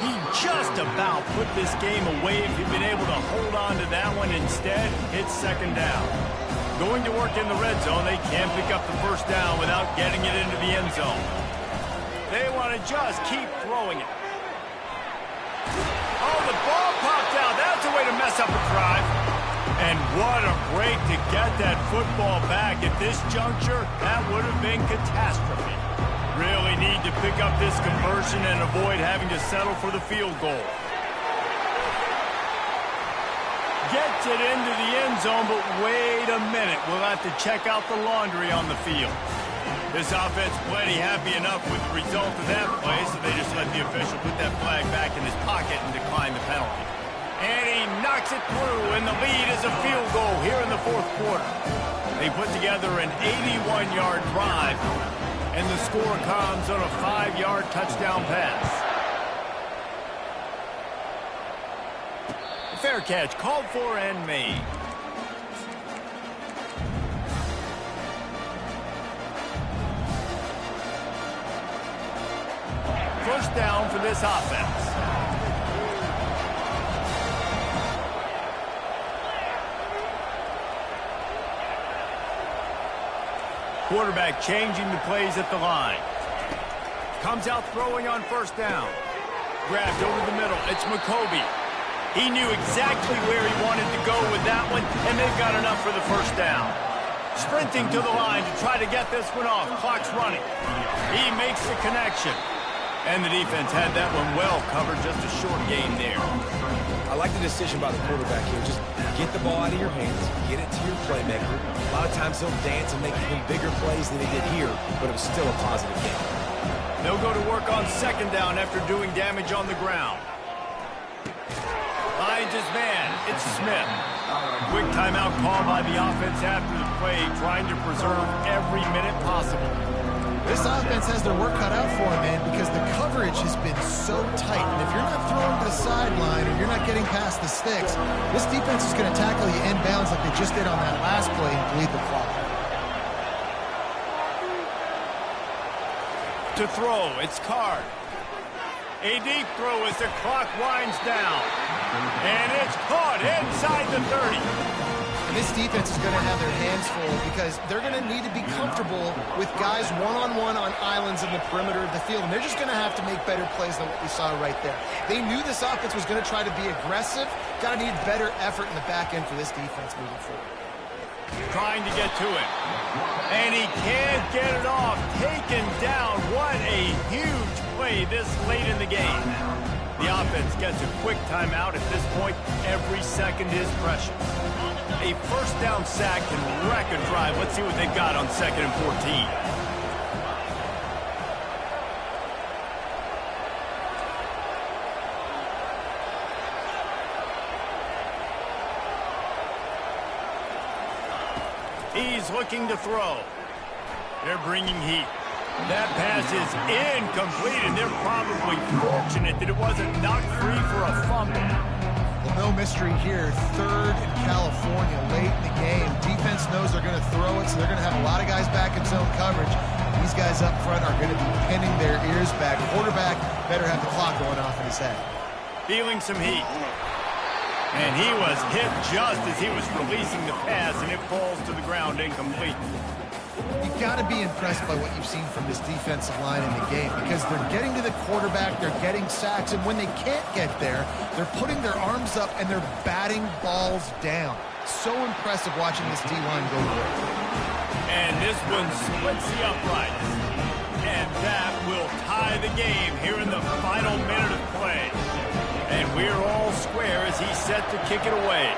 S1: He just about put this game away if he'd been able to hold on to that one. Instead, it's second down. Going to work in the red zone. They can't pick up the first down without getting it into the end zone. They want to just keep throwing it. Oh, the ball popped out. That's a way to mess up a drive. And what a break to get that football back. At this juncture, that would have been catastrophe. Really need to pick up this conversion and avoid having to settle for the field goal. Gets it into the end zone, but wait a minute. We'll have to check out the laundry on the field. This offense plenty happy enough with the result of that play, so they just let the official put that flag back in his pocket and decline the penalty. And he knocks it through, and the lead is a field goal here in the fourth quarter. They put together an 81-yard drive, and the score comes on a 5-yard touchdown pass. Fair catch called for and made. First down for this offense. Quarterback changing the plays at the line. Comes out throwing on first down. Grabbed over the middle. It's McCoby. He knew exactly where he wanted to go with that one, and they've got enough for the first down. Sprinting to the line to try to get this one off. Clock's running. He makes the connection. And the defense had that one well covered, just a short gain there.
S3: I like the decision by the quarterback here. Just get the ball out of your hands, get it to your playmaker. A lot of times he'll dance and make even bigger plays than he did here, but it was still a positive game.
S1: They'll go to work on second down after doing damage on the ground. Finds his man. It's Smith. Quick timeout call by the offense after the play, trying to preserve every minute possible.
S2: This offense has their work cut out for them, man, because the coverage has been so tight. And if you're not throwing to the sideline or you're not getting past the sticks, this defense is going to tackle you inbounds like they just did on that last play and bleed the clock.
S1: To throw, it's Card. A deep throw as the clock winds down. And it's caught inside the 30.
S2: And this defense is going to have their hands full because they're going to need to be comfortable with guys one-on-one on islands in the perimeter of the field. And they're just going to have to make better plays than what we saw right there. They knew this offense was going to try to be aggressive. Got to need better effort in the back end for this defense moving forward.
S1: Trying to get to it. And he can't get it off. Taken down. What a huge play this late in the game. The offense gets a quick timeout. At this point, every second is precious. A first down sack can wreck a drive. Let's see what they've got on 2nd and 14. He's looking to throw. They're bringing heat. That pass is incomplete, and they're probably fortunate that it wasn't knocked free for a fumble.
S2: Well, no mystery here. 3rd in California, late in the game. Defense knows they're going to throw it, so they're going to have a lot of guys back in zone coverage. These guys up front are going to be pinning their ears back. Quarterback better have the clock going off in his head.
S1: Feeling some heat. And he was hit just as he was releasing the pass, and it falls to the ground incomplete.
S2: You've got to be impressed by what you've seen from this defensive line in the game, because they're getting to the quarterback, they're getting sacks, and when they can't get there, they're putting their arms up and they're batting balls down. So impressive watching this D-line go to work.
S1: And this one splits the uprights. And that will tie the game here in the final minute of play. And we're all square as he's set to kick it away.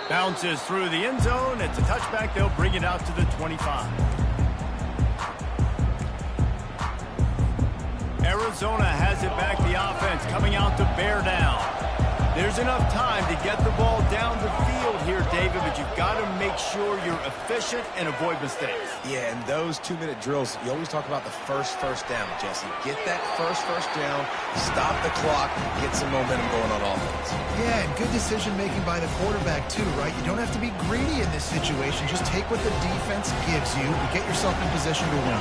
S1: Bounces through the end zone. It's a touchback. They'll bring it out to the 25. Arizona has it back. The offense coming out to bear down. There's enough time to get the ball down the field here, David, but you've got to make sure you're efficient and avoid mistakes.
S3: Yeah, and those 2-minute drills, you always talk about the first down, Jesse. Get that first down, stop the clock, get some momentum going on offense.
S2: Yeah, and good decision-making by the quarterback, too, right? You don't have to be greedy in this situation. Just take what the defense gives you and get yourself in position to win.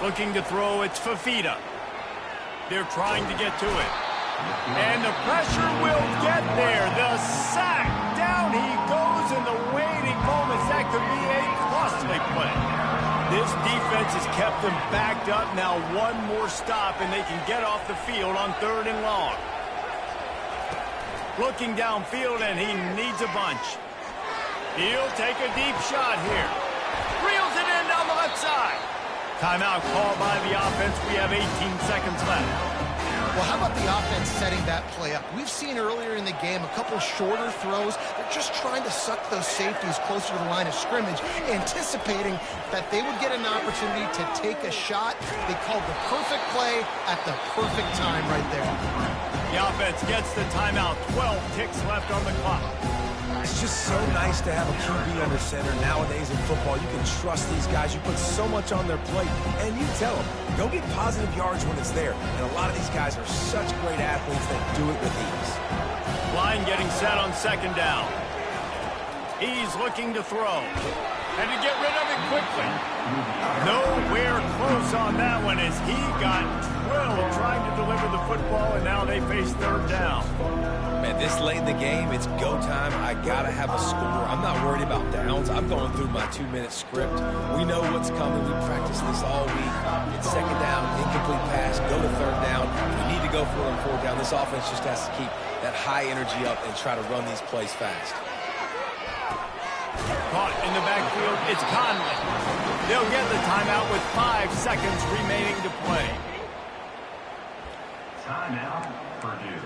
S1: Looking to throw, it's Fafita. They're trying to get to it. And the pressure will get there. The sack. Down he goes in the waiting moments. That could be a costly play. This defense has kept them backed up. Now one more stop and they can get off the field on 3rd and long. Looking downfield, and he needs a bunch. He'll take a deep shot here. Reels it in down the left side. Timeout called by the offense. We have 18 seconds left.
S2: Well, how about the offense setting that play up? We've seen earlier in the game a couple shorter throws. They're just trying to suck those safeties closer to the line of scrimmage, anticipating that they would get an opportunity to take a shot. They called the perfect play at the perfect time right there.
S1: The offense gets the timeout. 12 ticks left on the clock.
S3: It's just so nice to have a QB under center. Nowadays in football, you can trust these guys. You put so much on their plate, and you tell them, go get positive yards when it's there. And a lot of these guys are such great athletes that do it with ease.
S1: Line getting set on 2nd down. He's looking to throw. And to get rid of it quickly. Nowhere close on that one as he got drilled trying to deliver the football, and now they face 3rd down.
S3: Man, this late in the game, it's go time. I got to have a score. I'm not worried about downs. I'm going through my 2-minute script. We know what's coming. We practiced this all week. It's 2nd down, incomplete pass, go to 3rd down. We need to go for it on 4th down. This offense just has to keep that high energy up and try to run these plays fast.
S1: Caught in the backfield, it's Conley. They'll get the timeout with 5 seconds remaining to play.
S4: Timeout, Purdue.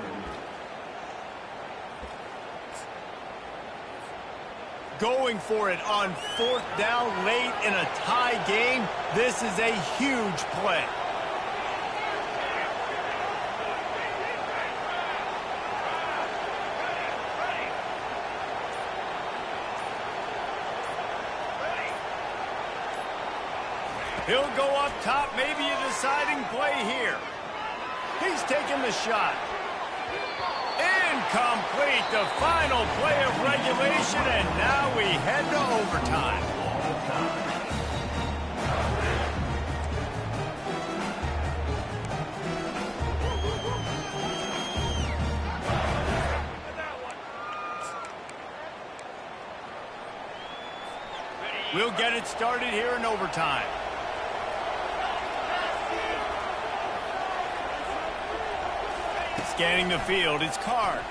S1: Going for it on 4th down late in a tie game. This is a huge play. He'll go up top, maybe a deciding play here. He's taking the shot. Incomplete, the final play of regulation, and now we head to overtime. We'll get it started here in overtime. Scanning the field, it's Card.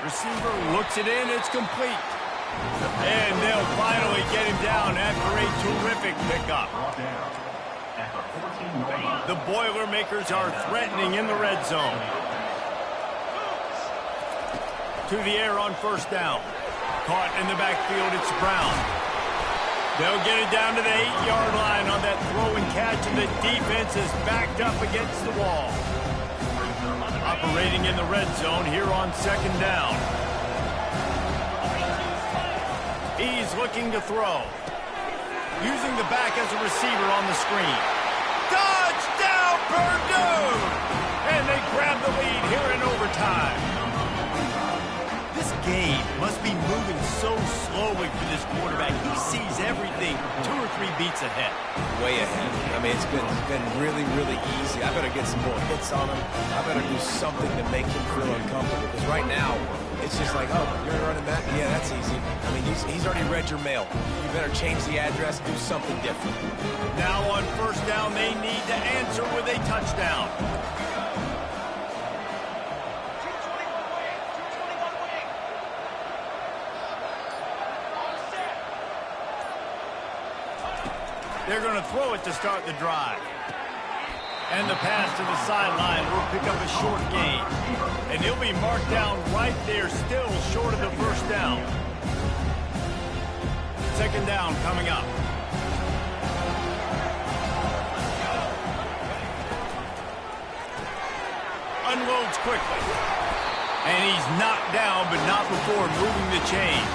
S1: Receiver looks it in, it's complete. And they'll finally get him down after a terrific pickup.
S4: Brought down at the
S1: The Boilermakers are threatening in the red zone. To the air on first down. Caught in the backfield, it's Brown. They'll get it down to the 8-yard line on that throw and catch, and the defense is backed up against the wall. Operating in the red zone here on second down. He's looking to throw. Using the back as a receiver on the screen. Touchdown, Purdue! And they grab the lead here in overtime. This game must be moving so slowly for this quarterback. He sees everything 2 or 3 beats ahead.
S3: Way ahead. I mean, it's been really, really easy. I better get some more hits on him. I better do something to make him feel uncomfortable. Because right now, it's just like, oh, you're running that? Yeah, that's easy. I mean, he's already read your mail. You better change the address, do something different.
S1: Now on first down, they need to answer with a touchdown. They're going to throw it to start the drive. And the pass to the sideline will pick up a short gain. And he'll be marked down right there, still short of the first down. Second down coming up. Unloads quickly. And he's knocked down, but not before moving the chains.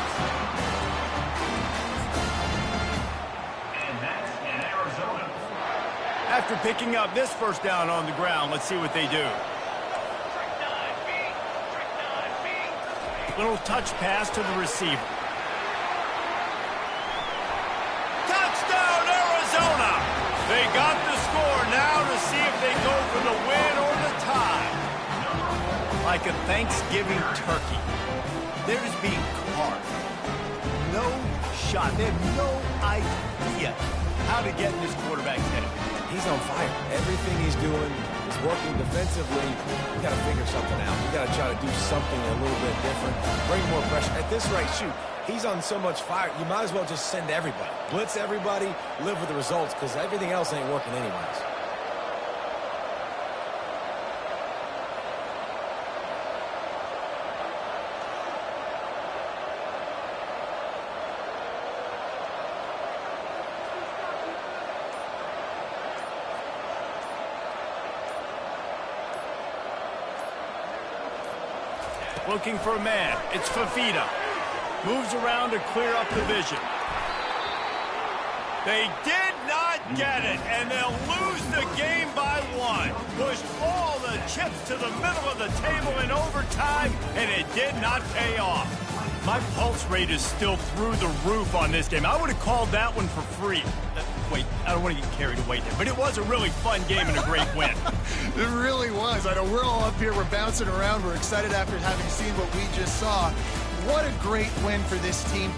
S1: After picking up this first down on the ground, let's see what they do. Little touch pass to the receiver. Touchdown, Arizona! They got the score now to see if they go for the win or the tie. Like a Thanksgiving turkey, they're just being carved. No shot. They have no idea how to get in this quarterback's head.
S3: He's on fire. Everything he's doing is working defensively. You got to figure something out. You got to try to do something a little bit different. Bring more pressure. At this rate, shoot, he's on so much fire, you might as well just send everybody. Blitz everybody, live with the results, because everything else ain't working anyways.
S1: Looking for a man. It's Fafita. Moves around to clear up the vision. They did not get it, and they'll lose the game by 1. Pushed all the chips to the middle of the table in overtime, and it did not pay off. My pulse rate is still through the roof on this game. I would have called that one for free. Wait, I don't want to get carried away there, but it was a really fun game and a great win.
S2: It really was. I know we're all up here, we're bouncing around, we're excited after having seen what we just saw. What a great win for this team.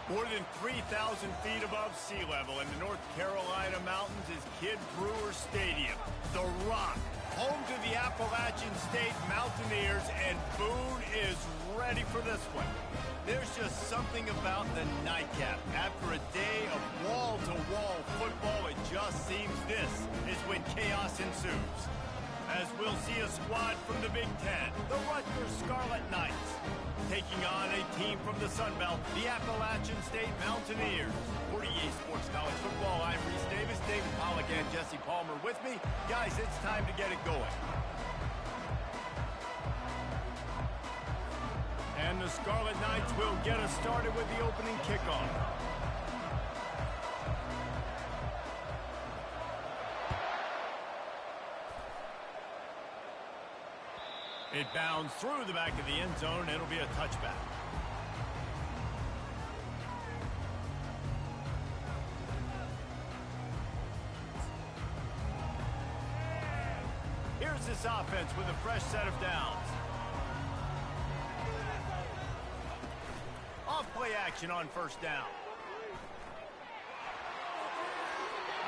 S1: More than 3,000 feet above sea level in the North Carolina mountains is Kid Brewer Stadium. The Rock, home to the Appalachian State Mountaineers, and Boone is ready for this one. There's just something about the nightcap. After a day of wall-to-wall football, it just seems this is when chaos ensues. As we'll see a squad from the Big Ten, the Rutgers Scarlet Knights, taking on a team from the Sun Belt, the Appalachian State Mountaineers. For EA Sports College Football, I'm Reese Davis, David Pollack, and Jesse Palmer with me. Guys, it's time to get it going. And the Scarlet Knights will get us started with the opening kickoff. It bounds through the back of the end zone. It'll be a touchback. Here's this offense with a fresh set of downs. Off-play action on first down.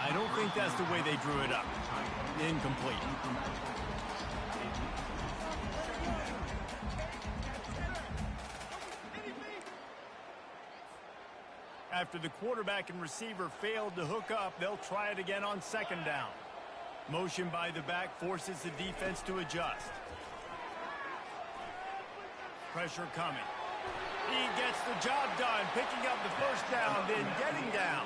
S1: I don't think that's the way they drew it up. Incomplete. After the quarterback and receiver failed to hook up, they'll try it again on second down. Motion by the back forces the defense to adjust. Pressure coming. He gets the job done, picking up the first down, then getting down.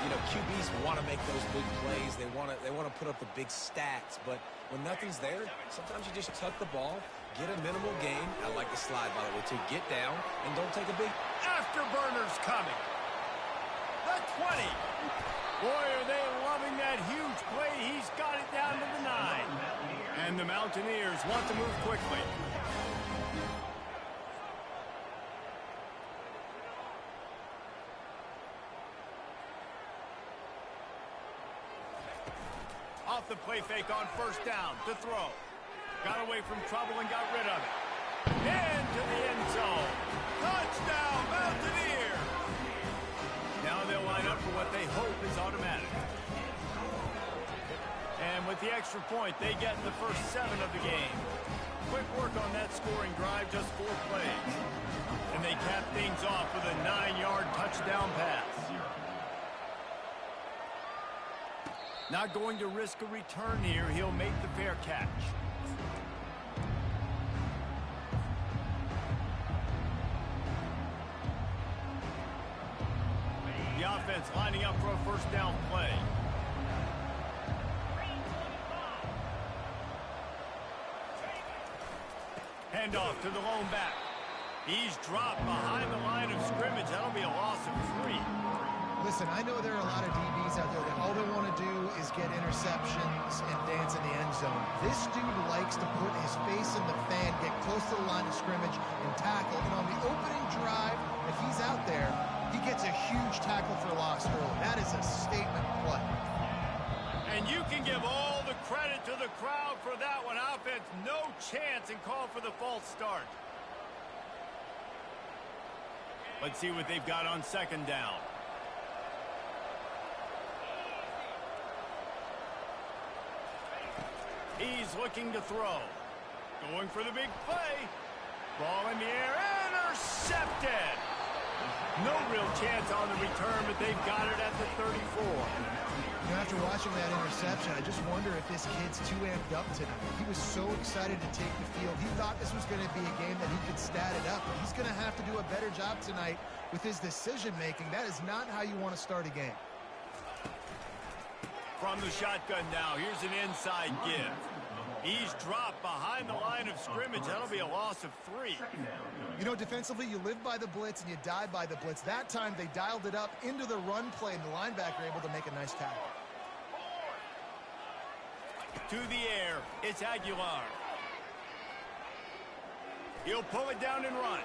S3: You know, QBs want to make those big plays. They want to put up the big stats. But when nothing's there, sometimes you just tuck the ball, get a minimal gain. I like the slide, by the way, to get down and don't take a big...
S1: Afterburners coming. The 20. Boy, are they loving that huge play. He's got it down to the 9. And the Mountaineers want to move quickly. Off the play fake on first down to throw. Got away from trouble and got rid of it. Into the end zone. Touchdown, Mountaineers! Now they'll line up for what they hope is automatic. And with the extra point, they get the first 7 of the game. Quick work on that scoring drive, just 4 plays. And they cap things off with a 9-yard touchdown pass. Not going to risk a return here. He'll make the fair catch. The offense lining up for a first down play. Handoff to the lone back. He's dropped behind the line of scrimmage. That'll be a loss of 3.
S2: Listen, I know there are a lot of DBs out there that all they want to do is get interceptions and dance in the end zone. This dude likes to put his face in the fan, get close to the line of scrimmage, and tackle. And on the opening drive, if he's out there, he gets a huge tackle for loss early. That is a statement play.
S1: And you can give all the credit to the crowd for that one. Offense, no chance, and call for the false start. Let's see what they've got on second down. He's looking to throw. Going for the big play. Ball in the air. Intercepted. No real chance on the return, but they've got it at the 34.
S2: You know, after watching that interception, I just wonder if this kid's too amped up tonight. He was so excited to take the field. He thought this was going to be a game that he could stat it up. But he's going to have to do a better job tonight with his decision-making. That is not how you want to start a game.
S1: From the shotgun now, here's an inside give. He's dropped behind the line of scrimmage. That'll be a loss of 3.
S2: You know, defensively, you live by the blitz and you die by the blitz. That time, they dialed it up into the run play, and the linebacker able to make a nice tackle.
S1: To the air, it's Aguilar. He'll pull it down and run.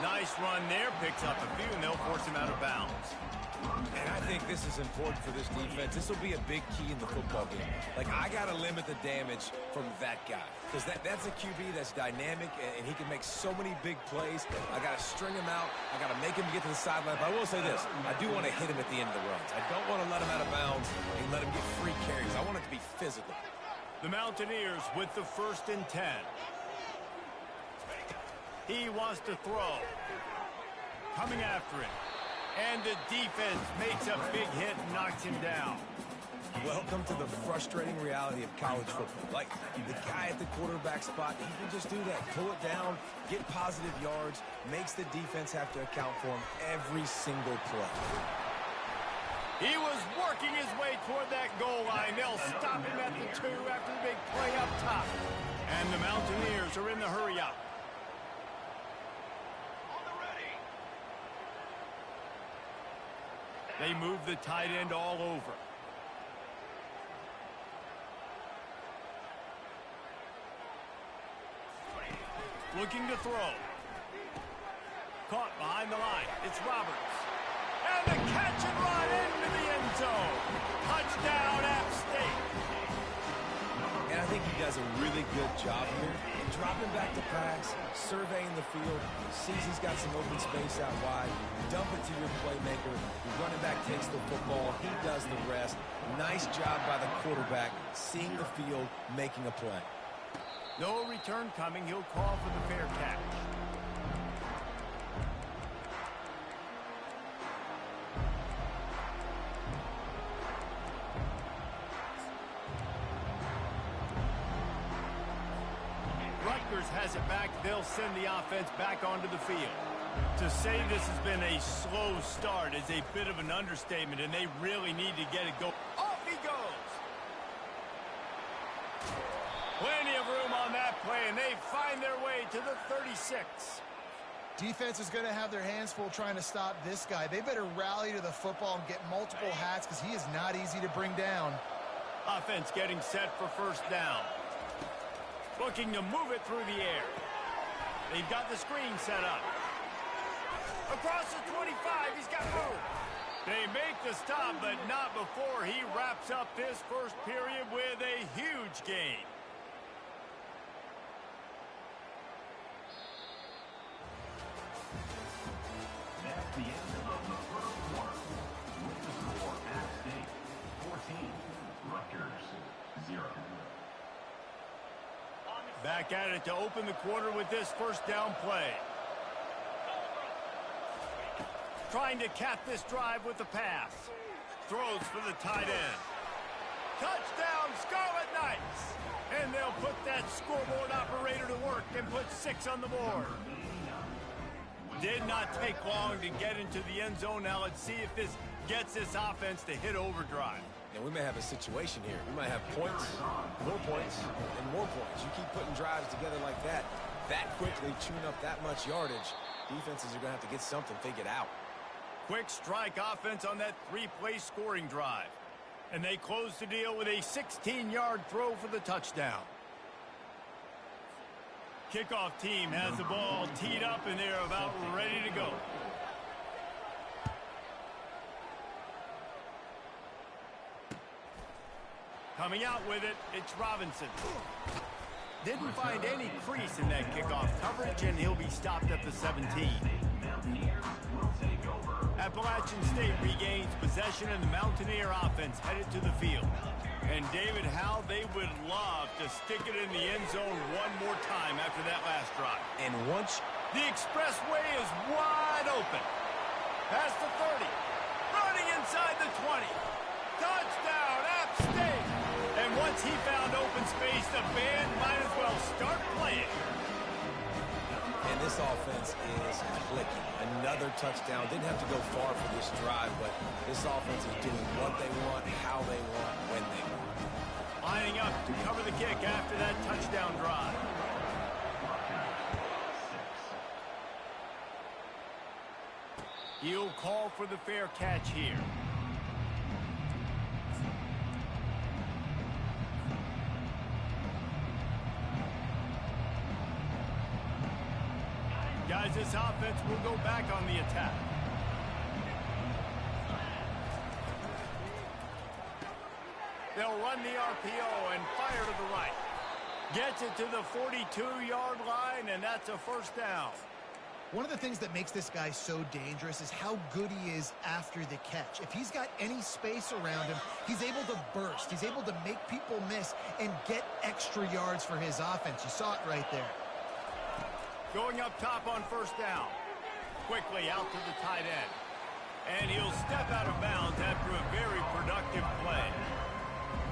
S1: Nice run there. Picks up a few, and they'll force him out of bounds.
S3: And I think this is important for this defense. This will be a big key in the football game. Like, I got to limit the damage from that guy. Because that's a QB that's dynamic, and he can make so many big plays. I got to string him out. I got to make him get to the sideline. But I will say this. I do want to hit him at the end of the runs. I don't want to let him out of bounds and let him get free carries. I want it to be physical.
S1: The Mountaineers with the 1st and 10. He wants to throw. Coming after it. And the defense makes a big hit and knocks him down.
S3: Welcome to the frustrating reality of college football. Like, the guy at the quarterback spot, he can just do that. Pull it down, get positive yards, makes the defense have to account for him every single play.
S1: He was working his way toward that goal line. They'll stop him at the 2 after the big play up top. And the Mountaineers are in the hurry-up. They move the tight end all over. Looking to throw. Caught behind the line. It's Roberts. And the catch and run into the end zone. Touchdown, App State.
S3: And I think he does a really good job here. Dropping back to pass, surveying the field, sees he's got some open space out wide, dump it to your playmaker, your running back takes the football, he does the rest. Nice job by the quarterback, seeing the field, making a play.
S1: No return coming. He'll call for the fair catch. Rutgers has it back. They'll send the offense back onto the field. To say this has been a slow start is a bit of an understatement, and they really need to get it going. Off he goes. Plenty of room on that play, and they find their way to the 36.
S2: Defense is going to have their hands full trying to stop this guy. They better rally to the football and get multiple hats because he is not easy to bring down.
S1: Offense getting set for 1st down. Looking to move it through the air. They've got the screen set up. Across the 25, he's got room. They make the stop, but not before he wraps up this first period with a huge gain.
S4: That's the end of the first quarter. With the score, App State 14, Rutgers 0.
S1: Back at it to open the quarter with this 1st down play. Trying to cap this drive with the pass. Throws for the tight end. Touchdown, Scarlet Knights! And they'll put that scoreboard operator to work and put 6 on the board. Did not take long to get into the end zone. Now let's see if this gets this offense to hit overdrive.
S3: And we may have a situation here. We might have points, more points, and more points. You keep putting drives together like that quickly, chewing up that much yardage, defenses are going to have to get something figured out.
S1: Quick strike offense on that 3-play scoring drive. And they close the deal with a 16-yard throw for the touchdown. Kickoff team has the ball teed up, and they're about ready to go. Coming out with it, it's Robinson. Didn't find any crease in that kickoff coverage, and he'll be stopped at the 17. Appalachian State regains possession, and the Mountaineer offense headed to the field. And David, how they would love to stick it in the end zone one more time after that last drive.
S3: And once
S1: the expressway is wide open. Past the 30. Running inside the 20. Touchdown, App State. And once he found open space, the band might as well start playing.
S3: And this offense is clicking. Another touchdown. Didn't have to go far for this drive, but this offense is doing what they want, how they want, when they want.
S1: Lining up to cover the kick after that touchdown drive. He'll call for the fair catch here. Guys, this offense will go back on the attack. They'll run the RPO and fire to the right. Gets it to the 42-yard line, and that's a first down.
S2: One of the things that makes this guy so dangerous is how good he is after the catch. If he's got any space around him, he's able to burst. He's able to make people miss and get extra yards for his offense. You saw it right there.
S1: Going up top on first down. Quickly out to the tight end. And he'll step out of bounds after a very productive play.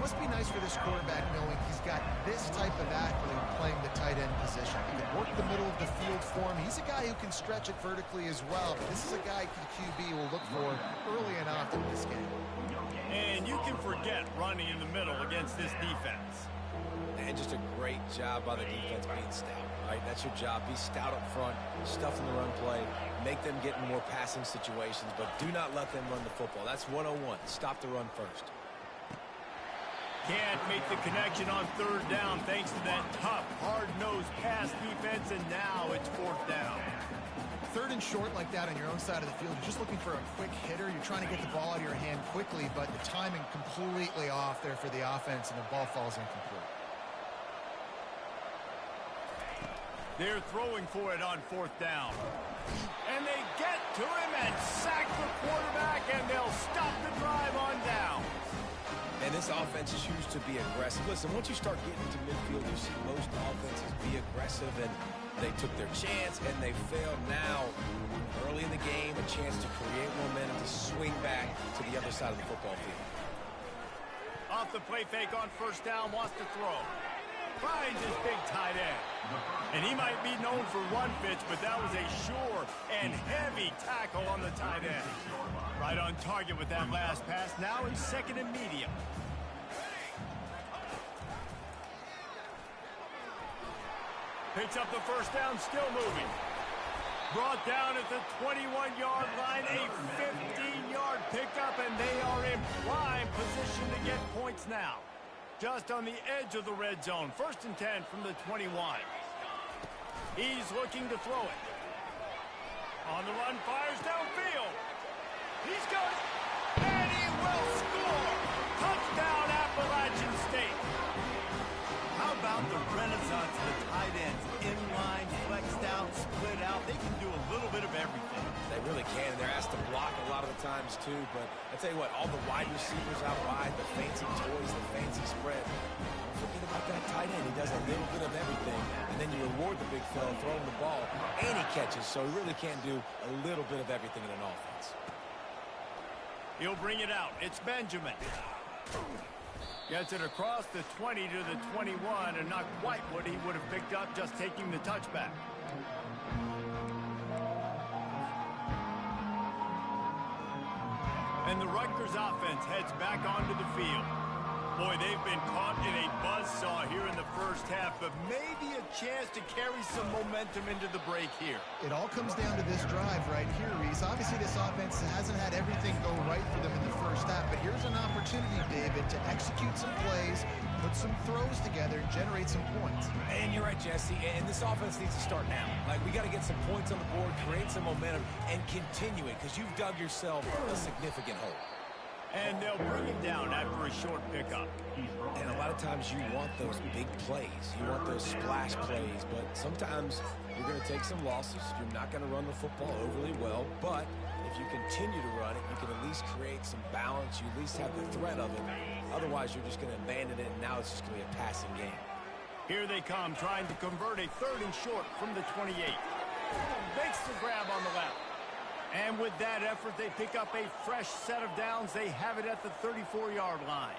S2: Must be nice for this quarterback knowing he's got this type of athlete playing the tight end position. He can work the middle of the field for him. He's a guy who can stretch it vertically as well. But this is a guy the QB will look for early and often in this game.
S1: And you can forget running in the middle against this defense.
S3: And just a great job by the defense being stout. Right? That's your job. Be stout up front, stuff in the run play, make them get in more passing situations, but do not let them run the football. That's 101. Stop the run first.
S1: Can't make the connection on third down thanks to that tough, hard-nosed pass defense, and now it's fourth down.
S2: Third and short like that on your own side of the field, you're just looking for a quick hitter. You're trying to get the ball out of your hand quickly, but the timing completely off there for the offense, and the ball falls incomplete.
S1: They're throwing for it on fourth down. And they get to him and sack the quarterback, and they'll stop the drive on down.
S3: And this offense chooses to be aggressive. Listen, once you start getting to midfield, you see most offenses be aggressive, and they took their chance, and they failed. Now, early in the game, a chance to create momentum, to swing back to the other side of the football field.
S1: Off the play fake on first down, wants to throw. Finds his big tight end. And he might be known for run fits, but that was a sure and heavy tackle on the tight end. Right on target with that last pass. Now in second and medium. Picks up the first down, still moving. Brought down at the 21-yard line, a 15-yard pickup, and they are in prime position to get points now. Just on the edge of the red zone. First and 10 from the 21. He's looking to throw it. On the run, fires downfield. He's got it. And he will score. Touchdown, Appalachian State. How about the renaissance of the tight ends? Inline, flexed out, split out. They can do a little bit of everything.
S3: They really can, and they're asked to block a lot of the times, too. But I tell you what, all the wide receivers out wide, the fancy toys, the fancy spread. Don't forget about that tight end. He does a little bit of everything, and then you reward the big fella throwing the ball, and he catches, so he really can do a little bit of everything in an offense.
S1: He'll bring it out. It's Benjamin. Gets it across the 20 to the 21, and not quite what he would have picked up just taking the touchback. And the Rutgers offense heads back onto the field. Boy, they've been caught in a buzzsaw here in the first half, but maybe a chance to carry some momentum into the break here.
S2: It all comes down to this drive right here, Reese. Obviously, this offense hasn't had everything go right for them in the first half, but here's an opportunity, David, to execute some plays, put some throws together, and generate some points.
S3: And you're right, Jesse, and this offense needs to start now. Like, we got to get some points on the board, create some momentum, and continue it, because you've dug yourself a significant hole.
S1: And they'll bring him down after a short pickup.
S3: And a lot of times you want those big plays. You want those splash plays. But sometimes you're going to take some losses. You're not going to run the football overly well. But if you continue to run it, you can at least create some balance. You at least have the threat of it. Otherwise, you're just going to abandon it, and now it's just going to be a passing game.
S1: Here they come, trying to convert a third and short from the 28. Makes the grab on the left. And with that effort, they pick up a fresh set of downs. They have it at the 34-yard line.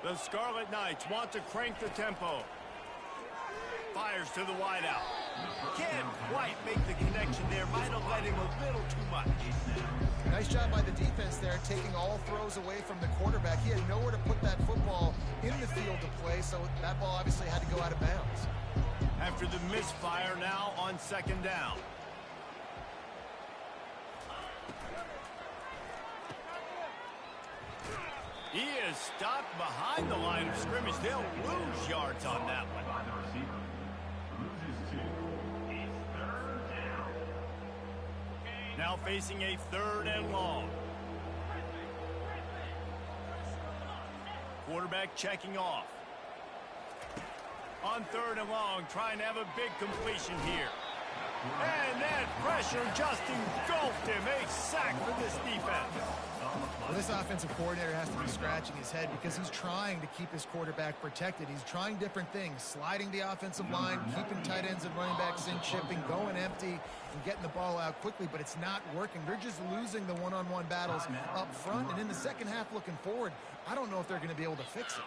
S1: The Scarlet Knights want to crank the tempo. Fires to the wideout. Can't quite make the connection there. Might have let him a little too much.
S2: Nice job by the defense there, taking all throws away from the quarterback. He had nowhere to put that football in the field to play, so that ball obviously had to go out of bounds.
S1: After the misfire, now on second down. He is stopped behind the line of scrimmage. They'll lose yards on that one.
S4: By the receiver. Loses 2. It's third down.
S1: now facing a 3rd and long. Quarterback checking off. On 3rd and long, trying to have a big completion here. And that pressure just engulfed him. A sack for this defense.
S2: Well, this offensive coordinator has to be scratching his head because he's trying to keep his quarterback protected. He's trying different things, sliding the offensive line, keeping tight ends and running backs in, chipping, going empty, and getting the ball out quickly, but it's not working. They're just losing the one-on-one battles up front, and in the second half looking forward, I don't know if they're going to be able to fix it.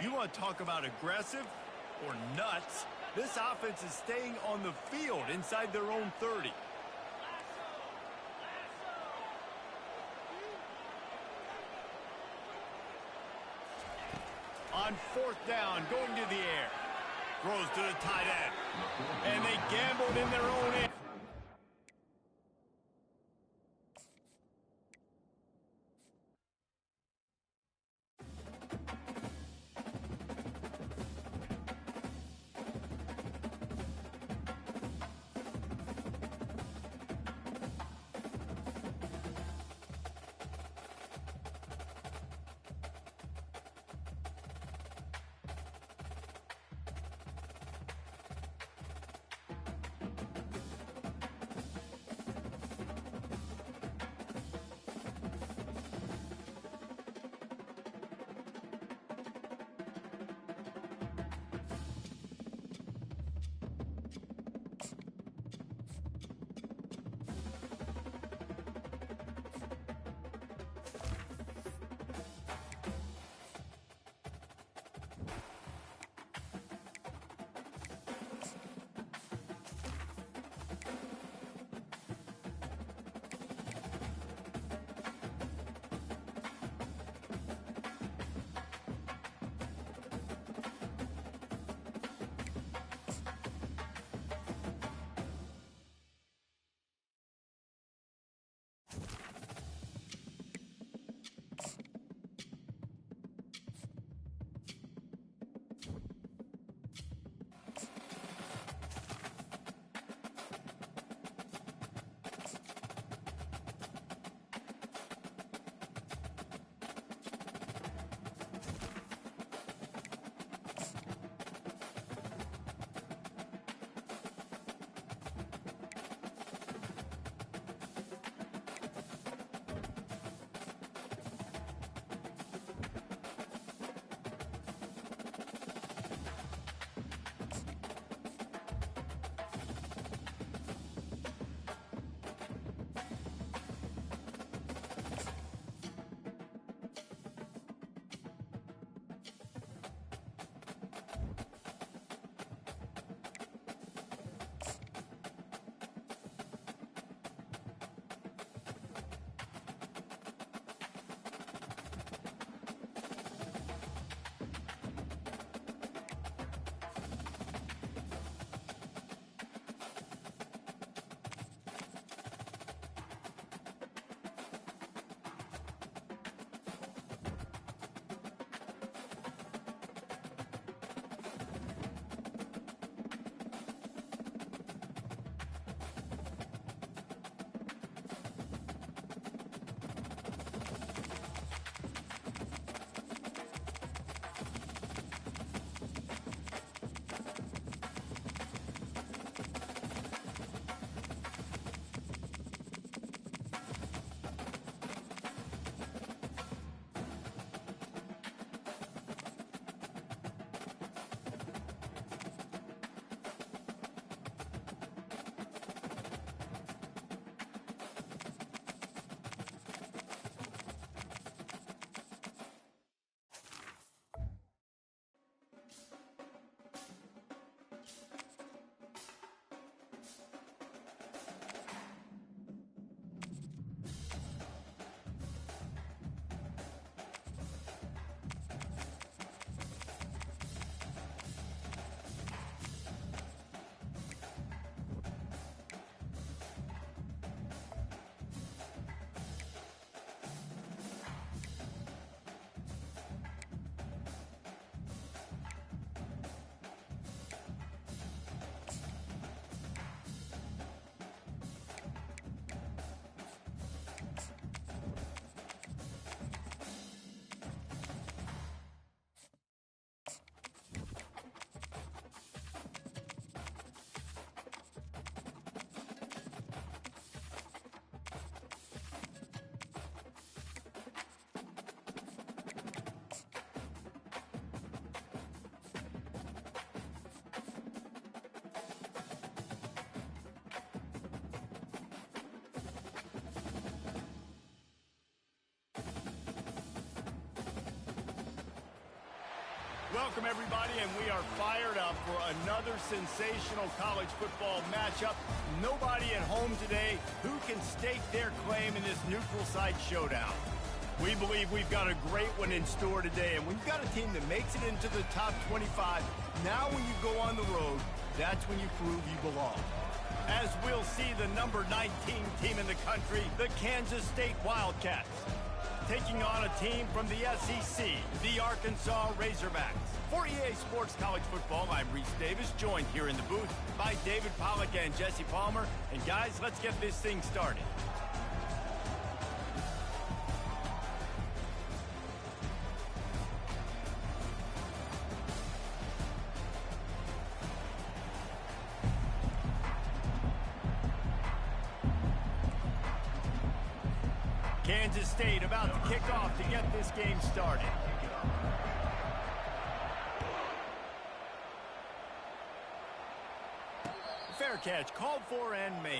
S1: You want to talk about aggressive or nuts? This offense is staying on the field inside their own 30. On 4th down, going to the air. Throws to the tight end. And they gambled in their own end. Welcome, everybody, and we are fired up for another sensational college football matchup. Nobody at home today who can stake their claim in this neutral site showdown. We believe we've got a great one in store today, and we've got a team that makes it into the top 25. Now when you go on the road, that's when you prove you belong. As we'll see the number 19 team in the country, the Kansas State Wildcats, taking on a team from the SEC, the Arkansas Razorbacks. For EA Sports College Football, I'm Reese Davis, joined here in the booth by David Pollack and Jesse Palmer. And guys, let's get this thing started. Kansas State about to kick off to get this game started. Fair catch called for and made.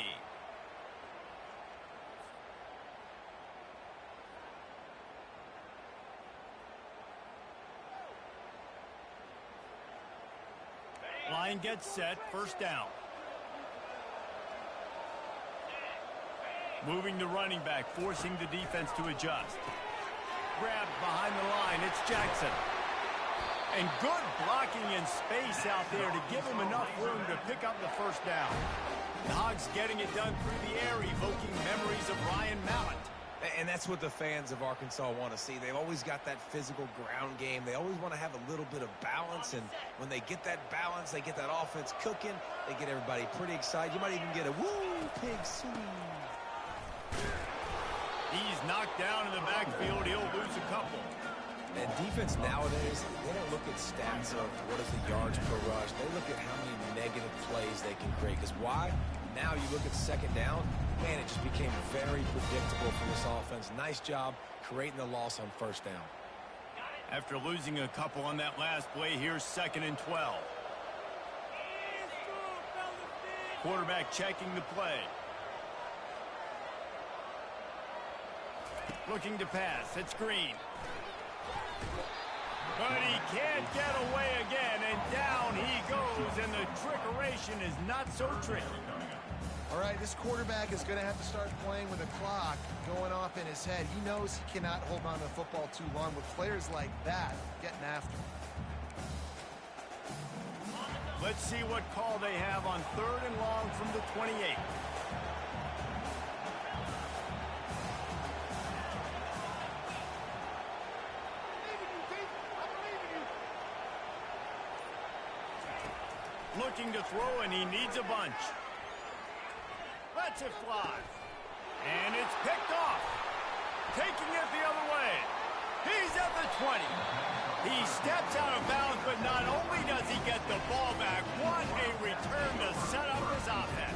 S1: Line gets set, first down. Moving the running back, forcing the defense to adjust. Grabbed behind the line, it's Jackson. And good blocking in space out there to give him enough room to pick up the first down. The Hogs getting it done through the air, evoking memories of Ryan Mallett.
S3: And that's what the fans of Arkansas want to see. They've always got that physical ground game. They always want to have a little bit of balance, and when they get that balance, they get that offense cooking, they get everybody pretty excited. You might even get a woo, pig swing.
S1: He's knocked down in the backfield. He'll lose a couple.
S3: And defense nowadays, they don't look at stats of what is the yards per rush. They look at how many negative plays they can create. Because why? Now you look at second down, man, it just became very predictable for this offense. Nice job creating the loss on first down.
S1: After losing a couple on that last play, here's 2nd and 12. Quarterback checking the play. Looking to pass. It's Green. But he can't get away again, and down he goes, and the trickeration is not so tricky.
S2: All right, this quarterback is going to have to start playing with a clock going off in his head. He knows he cannot hold on to the football too long with players like that getting after him.
S1: Let's see what call they have on 3rd and long from the 28. Looking to throw, and he needs a bunch. Lets it fly. And it's picked off. Taking it the other way. He's at the 20. He steps out of bounds, but not only does he get the ball back, what a return to set up his offense.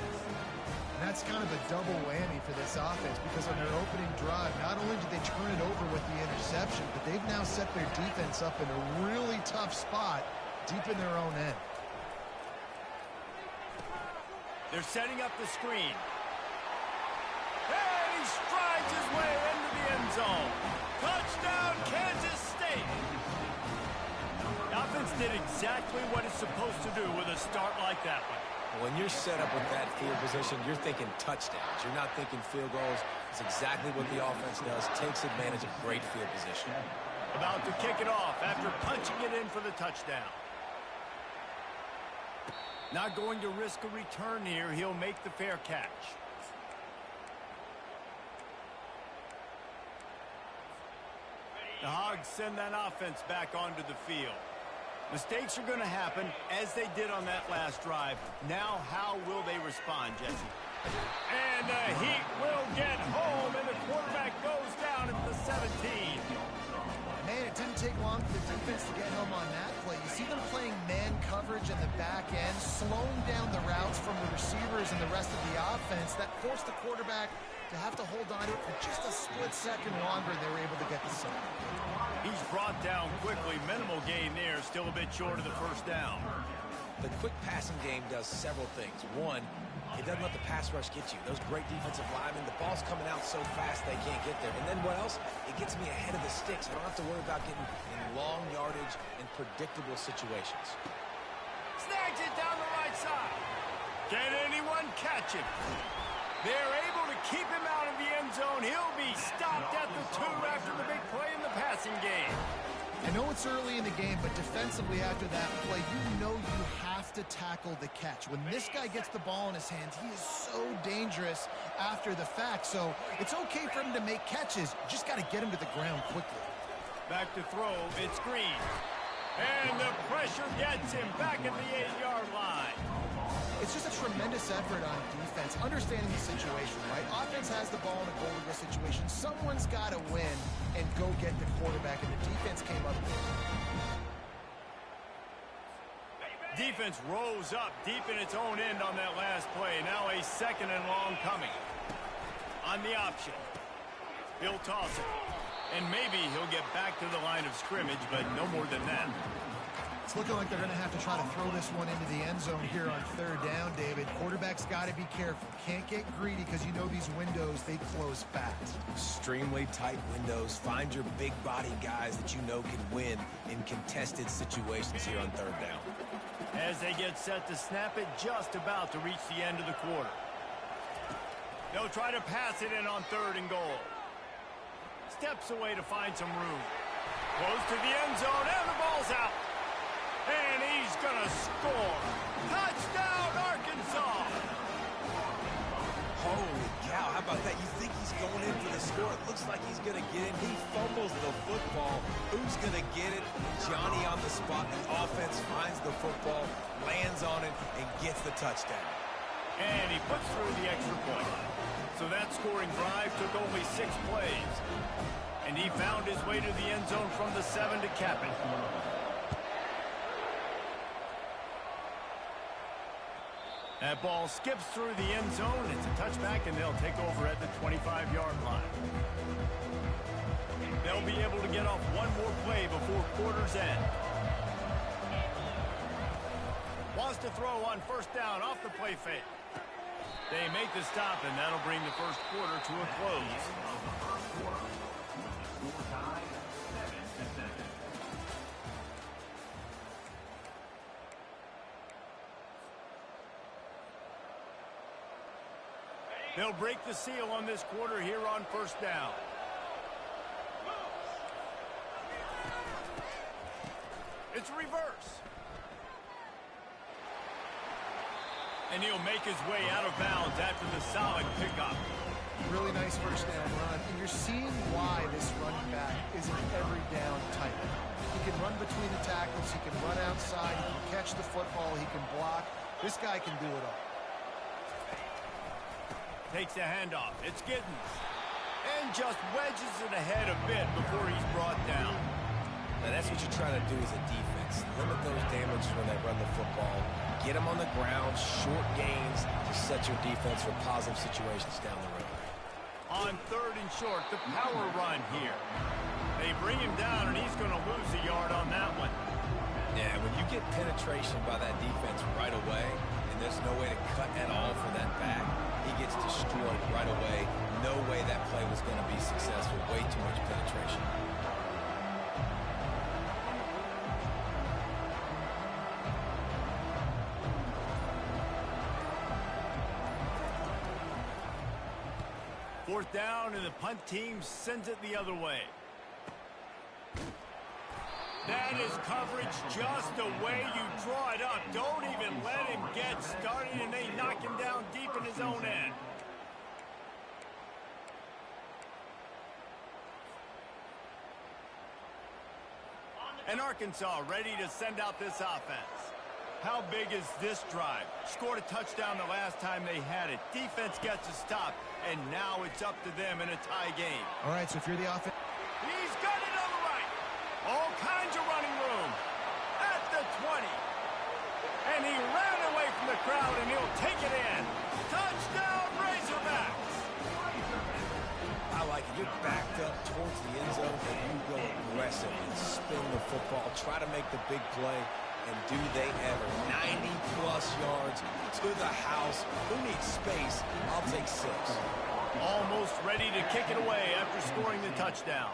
S2: And that's kind of a double whammy for this offense, because on their opening drive, not only did they turn it over with the interception, but they've now set their defense up in a really tough spot deep in their own end.
S1: They're setting up the screen. And he strides his way into the end zone. Touchdown, Kansas State. The offense did exactly what it's supposed to do with a start like that one.
S3: When you're set up with that field position, you're thinking touchdowns. You're not thinking field goals. It's exactly what the offense does. Takes advantage of great field position.
S1: About to kick it off after punching it in for the touchdown. Not going to risk a return here. He'll make the fair catch. The Hogs send that offense back onto the field. Mistakes are going to happen, as they did on that last drive. Now, how will they respond, Jesse? And the Heat will get home, and the quarterback goes down at the 17.
S2: Man, it didn't take long for the defense to get home on that play. You see them playing man coverage in the back end, slowing down the routes from the receivers and the rest of the offense. That forced the quarterback to have to hold on to it for just a split second longer. They were able to get the sack.
S1: He's brought down quickly. Minimal gain there. Still a bit short of the first down.
S3: The quick passing game does several things. One, It doesn't let the pass rush get you. Those great defensive linemen, the ball's coming out so fast they can't get there. And then what else? It gets me ahead of the sticks. I don't have to worry about getting in long yardage and predictable situations.
S1: Snags it down the right side. Can anyone catch him? They're able to keep him out of the end zone. He'll be stopped at the 2 after the big play in the passing game.
S2: I know it's early in the game, but defensively after that play, you know you have to tackle the catch. When this guy gets the ball in his hands, he is so dangerous after the fact. So it's okay for him to make catches. You just got to get him to the ground quickly.
S1: Back to throw. It's Green. And the pressure gets him back at the 8-yard line.
S2: It's just a tremendous effort on defense, understanding the situation, right? Offense has the ball in a goal-to-goal situation. Someone's got to win and go get the quarterback, and the defense came up with it.
S1: Defense rose up deep in its own end on that last play. Now a 2nd and long coming. On the option. He'll toss it. And maybe he'll get back to the line of scrimmage, but no more than that.
S2: It's looking like they're going to have to try to throw this one into the end zone here on 3rd down, David. Quarterback's got to be careful. Can't get greedy because you know these windows, they close fast.
S3: Extremely tight windows. Find your big body guys that you know can win in contested situations here on 3rd down.
S1: As they get set to snap it, just about to reach the end of the quarter. They'll try to pass it in on 3rd and goal. Steps away to find some room. Close to the end zone, and the ball's out. And he's going to score. Touchdown, Arkansas!
S3: Holy cow, how about that? You think he's going in for the score. It looks like he's going to get it. He fumbles the football. Who's going to get it? Johnny on the spot. The offense finds the football, lands on it, and gets the touchdown.
S1: And he puts through the extra point. So that scoring drive took only 6 plays. And he found his way to the end zone from the 7 to cap it. That ball skips through the end zone. It's a touchback, and they'll take over at the 25-yard line. They'll be able to get off one more play before quarter's end. Wants to throw on 1st down off the play fake. They make the stop, and that'll bring the 1st quarter to a close.
S4: Score tied 7-7.
S1: They'll break the seal on this quarter here on 1st down. It's reverse. And he'll make his way out of bounds after the solid pickup.
S2: Really nice 1st down run. And you're seeing why this running back is an every down type. He can run between the tackles. He can run outside. He can catch the football. He can block. This guy can do it all.
S1: Takes the handoff. It's Giddens. And just wedges it ahead a bit before he's brought down.
S3: Now that's what you're trying to do as a defense. Limit those damages when they run the football. Get them on the ground, short gains to set your defense for positive situations down the road.
S1: On 3rd and short, the power run here. They bring him down, and he's going to lose a yard on that one.
S3: Yeah, when you get penetration by that defense right away, and there's no way to cut at all for that back, he gets destroyed right away. No way that play was going to be successful. Way too much penetration.
S1: Fourth down, and the punt team sends it the other way. That is coverage just the way you draw it up. Don't even let him get started, and they knock him down deep in his own end. And Arkansas ready to send out this offense. How big is this drive? Scored a touchdown the last time they had it. Defense gets a stop, and now it's up to them in a tie game.
S2: All right, so if you're the offense...
S1: He's got it on the right. All kinds of running room. At the 20. And he ran away from the crowd, and he'll take it in. Touchdown, Razorbacks.
S3: I like it. You're backed up towards the end zone, and you go aggressive and spin the football. Try to make the big play. And do they ever. 90-plus yards to the house. Who needs space? I'll take 6.
S1: Almost ready to kick it away after scoring the touchdown.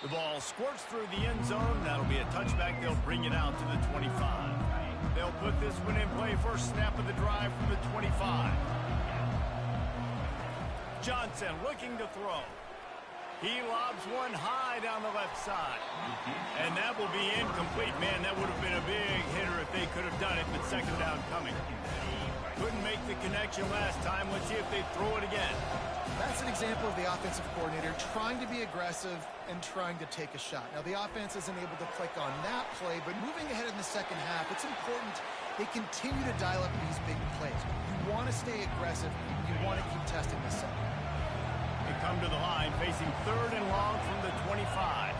S1: The ball squirts through the end zone. That'll be a touchback. They'll bring it out to the 25. They'll put this one in play. First snap of the drive from the 25. Johnson looking to throw. He lobs one high down the left side. And that will be incomplete. Man, that would have been a big hitter if they could have done it, but second down coming. Couldn't make the connection last time. Let's see if they throw it again.
S2: That's an example of the offensive coordinator trying to be aggressive and trying to take a shot. Now, the offense isn't able to click on that play, but moving ahead in the second half, it's important they continue to dial up these big plays. You want to stay aggressive. You want to keep testing this out.
S1: They come to the line, facing 3rd and long from the 25.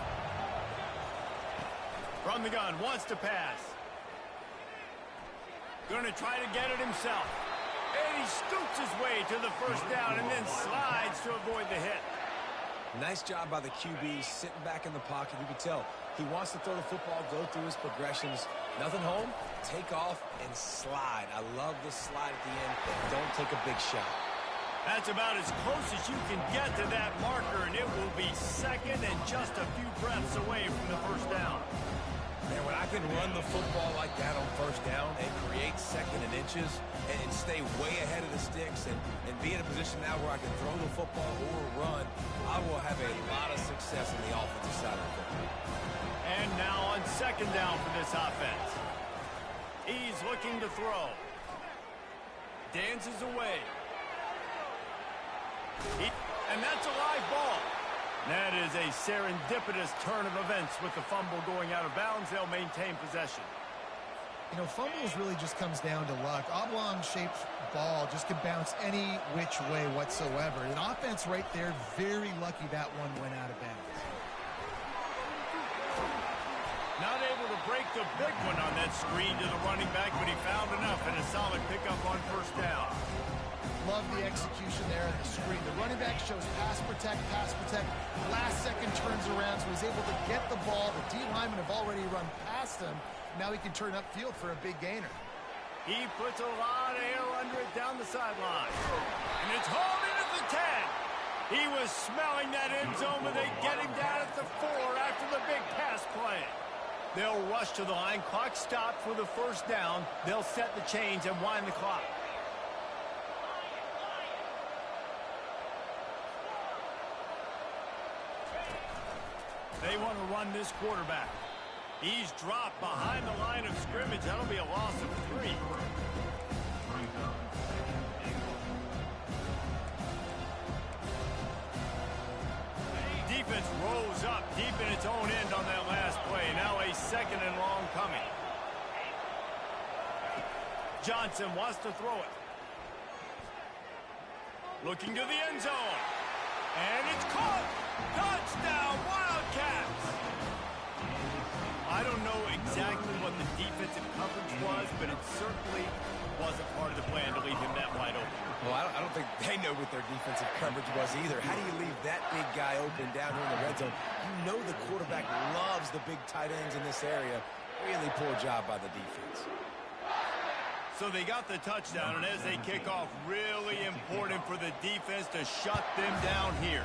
S1: From the gun, wants to pass. Going to try to get it himself. And he scoots his way to the first down and then slides to avoid the hit.
S3: Nice job by the QB, sitting back in the pocket. You can tell he wants to throw the football, go through his progressions. Nothing home, take off, and slide. I love the slide at the end. Don't take a big shot.
S1: That's about as close as you can get to that marker, and it will be second and just a few breaths away from the first down.
S3: Man, when I can run the football like that on first down and create second and inches and stay way ahead of the sticks and be in a position now where I can throw the football or run, I will have a lot of success on the offensive side of the football.
S1: And now on second down for this offense. He's looking to throw. Dances away. And that's a live ball. That is a serendipitous turn of events with the fumble going out of bounds. They'll maintain possession.
S2: You know, fumbles really just comes down to luck. Oblong-shaped ball just can bounce any which way whatsoever. An offense right there, very lucky that one went out of bounds.
S1: Not able to break the big one on that screen to the running back, but he found enough and a solid pickup on first down.
S2: Love the execution there on the screen. The running back shows pass protect. Last second turns around, so he's able to get the ball. The D linemen have already run past him. Now he can turn upfield for a big gainer.
S1: He puts a lot of air under it down the sideline. And it's hauled in at the 10. He was smelling that end zone, but they get him down at the 4 after the big pass play. They'll rush to the line. Clock stopped for the first down. They'll set the chains and wind the clock. They want to run this quarterback. He's dropped behind the line of scrimmage. That'll be a loss of 3. Defense rose up deep in its own end on that last play. Now a second and long coming. Johnson wants to throw it. Looking to the end zone. And it's caught. Touchdown, Wildcats! I don't know exactly what the defensive coverage was, but it certainly wasn't part of the plan to leave him that wide open.
S3: Well, I don't think they know what their defensive coverage was either. How do you leave that big guy open down here in the red zone? You know the quarterback loves the big tight ends in this area. Really poor job by the defense.
S1: So they got the touchdown, and as they kick off, really important for the defense to shut them down here.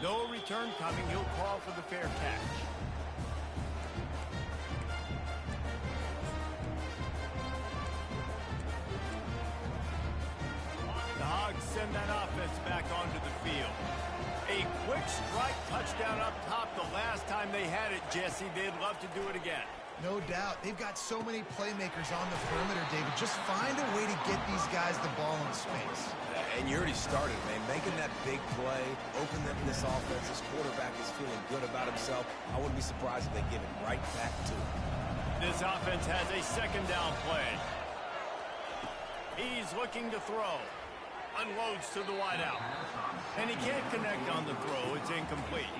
S1: No return coming. He'll call for the fair catch. The Hogs send that offense back onto the field. A quick strike touchdown up top the last time they had it, Jesse. They'd love to do it again.
S2: No doubt. They've got so many playmakers on the perimeter, David. Just find a way to get these guys the ball in space.
S3: And you already started, man. Making that big play, open them this offense. This quarterback is feeling good about himself. I wouldn't be surprised if they give it right back to him.
S1: This offense has a second down play. He's looking to throw. Unloads to the wideout. And he can't connect on the throw. It's incomplete.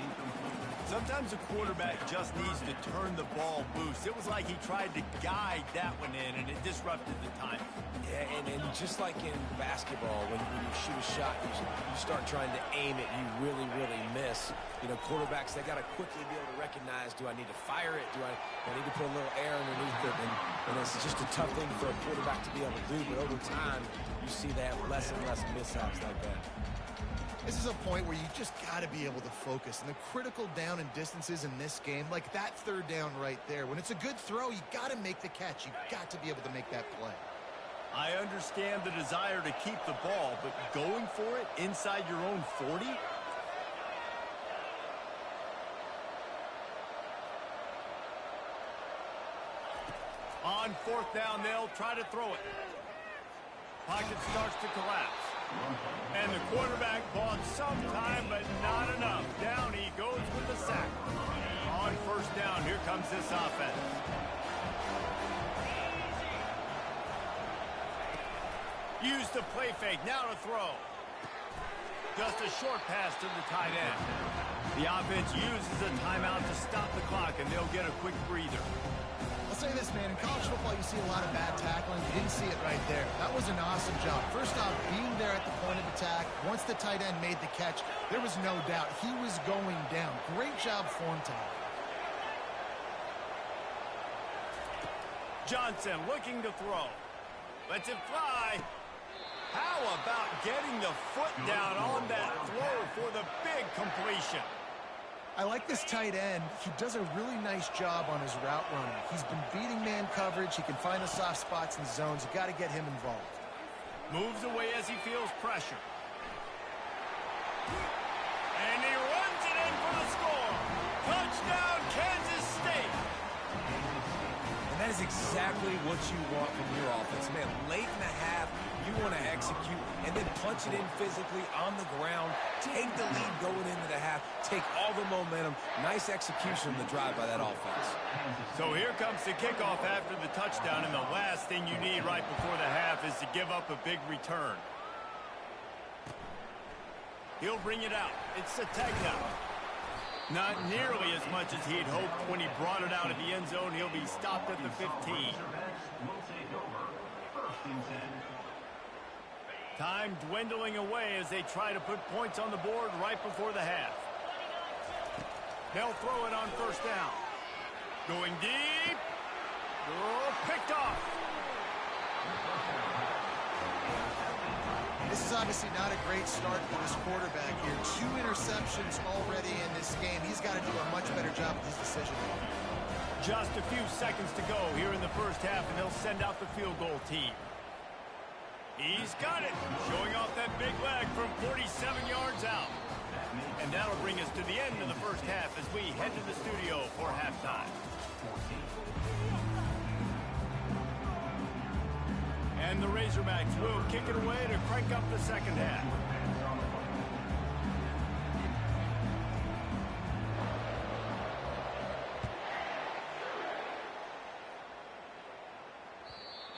S1: Sometimes a quarterback just needs to turn the ball loose. It was like he tried to guide that one in, and it disrupted the time.
S3: Yeah, and just like in basketball, when you shoot a shot, you start trying to aim it, you really, really miss. You know, quarterbacks, they got to quickly be able to recognize, do I need to fire it? Do I need to put a little air underneath it? And it's just a tough thing for a quarterback to be able to do, but over time, you see they have less and less mishaps like that.
S2: This is a point where you just got to be able to focus. And the critical down and distances in this game, like that third down right there, when it's a good throw, you got to make the catch. You got to be able to make that play.
S1: I understand the desire to keep the ball, but going for it inside your own 40? On fourth down, they'll try to throw it. Pocket starts to collapse. And the quarterback bought some time, but not enough. Down he goes with the sack. On first down, here comes this offense. Use the play fake, now to throw. Just a short pass to the tight end. The offense uses a timeout to stop the clock, and they'll get a quick breather.
S2: I'll say this, man. In college football, you see a lot of bad tackling. You didn't see it right there. That was an awesome job. First off, being there at the point of attack. Once the tight end made the catch, there was no doubt he was going down. Great job form time.
S1: Johnson looking to throw. Lets it fly. How about getting the foot down on that throw for the big completion?
S2: I like this tight end. He does a really nice job on his route running. He's been beating man coverage. He can find the soft spots and zones. You got to get him involved.
S1: Moves away as he feels pressure. And he runs it in for the score. Touchdown, Kansas State.
S3: And that is exactly what you want from your offense. Man, late in the half, you want to execute and then punch it in physically on the ground, take the lead going into the half, take all the momentum. Nice execution on the drive by that offense.
S1: So here comes the kickoff after the touchdown, and the last thing you need right before the half is to give up a big return. He'll bring it out. It's Sategna. Not nearly as much as he had hoped when he brought it out of the end zone. He'll be stopped at the 15. Time dwindling away as they try to put points on the board right before the half. They'll throw it on first down. Going deep. Oh, picked off.
S2: This is obviously not a great start for this quarterback here. 2 interceptions already in this game. He's got to do a much better job with his decision.
S1: Just a few seconds to go here in the first half, and they'll send out the field goal team. He's got it, showing off that big leg from 47 yards out. And that'll bring us to the end of the first half as we head to the studio for halftime. And the Razorbacks will kick it away to crank up the second half.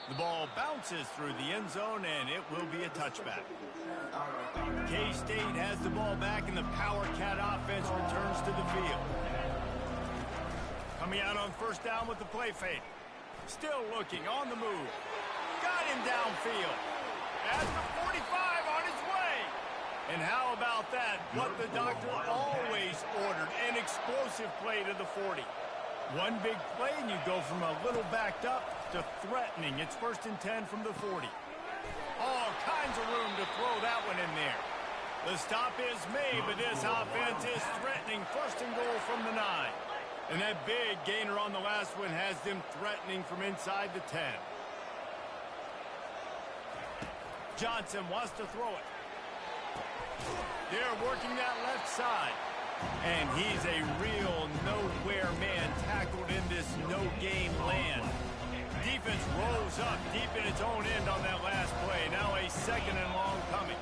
S1: The ball bounces through the end zone, and it will be a touchback. K-State has the ball back, and the Power Cat offense returns to the field. Coming out on first down with the play fake. Still looking, on the move. Got him downfield. At the 45, on his way. And how about that? What the doctor always ordered, an explosive play to the 40. One big play, and you go from a little backed up to threatening. It's 1st and 10 from the 40. All kinds of room to throw that one in there. The stop is made, but this offense is threatening. 1st and goal from the 9. And that big gainer on the last one has them threatening from inside the 10. Johnson wants to throw it. They're working that left side. And he's a real nowhere man tackled in this no-game land. Defense rolls up deep in its own end on that last play. Now a 2nd and long coming.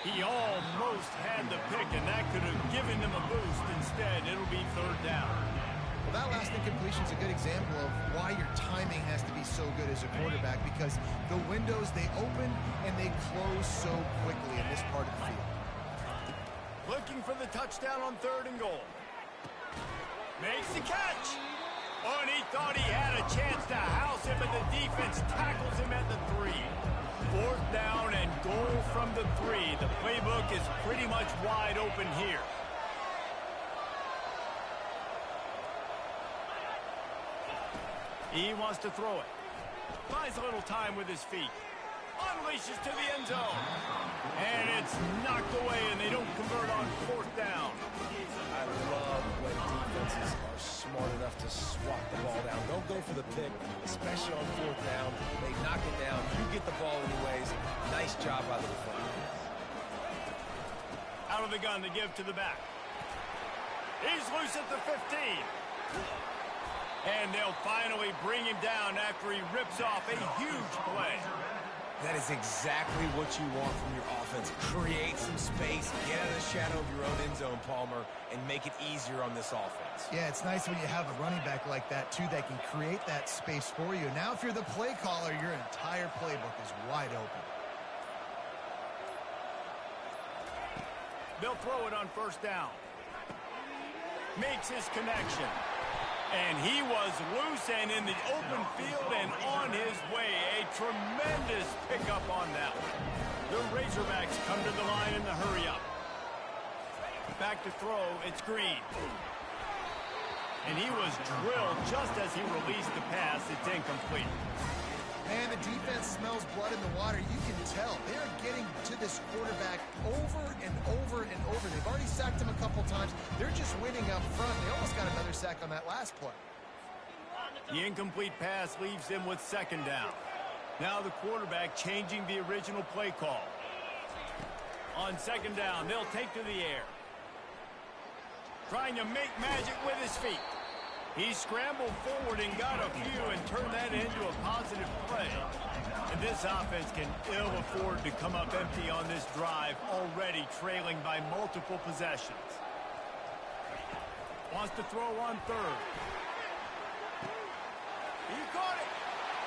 S1: He almost had the pick, and that could have given them a boost. Instead, it'll be 3rd down.
S2: Well, that last incompletion is a good example of why your timing has to be so good as a quarterback, because the windows, they open and they close so quickly in this part of the field.
S1: Looking for the touchdown on 3rd and goal. Makes the catch. Oh, and he thought he had a chance to house him, but the defense tackles him at the 3. 4th down and goal from the 3. The playbook is pretty much wide open here. He wants to throw it. Buys a little time with his feet. Unleashes to the end zone. And it's knocked away, and they don't convert on 4th down.
S3: I love when defenses are smart enough to swat the ball down. Don't go for the pick, especially on 4th down. They knock it down. You get the ball anyways. Nice job by the defender.
S1: Out of the gun to give to the back. He's loose at the 15. And they'll finally bring him down after he rips off a huge play.
S3: That is exactly what you want from your offense. Create some space, get out of the shadow of your own end zone, Palmer, and make it easier on this offense.
S2: Yeah, it's nice when you have a running back like that, too, that can create that space for you. Now, if you're the play caller, your entire playbook is wide open.
S1: They'll throw it on 1st down. Makes his connection. And he was loose and in the open field and on his way. A tremendous pickup on that one. The Razorbacks come to the line in the hurry-up. Back to throw, it's Green. And he was drilled just as he released the pass. It's incomplete.
S2: Man, the defense smells blood in the water. You can tell. They're getting to this quarterback over and over and over. They've already sacked him a couple times. They're just winning up front. They almost got another sack on that last play.
S1: The incomplete pass leaves him with 2nd down. Now the quarterback changing the original play call. On 2nd down, they'll take to the air. Trying to make magic with his feet. He scrambled forward and got a few and turned that into a positive play. And this offense can ill afford to come up empty on this drive, already trailing by multiple possessions. Wants to throw on 3rd. He caught it.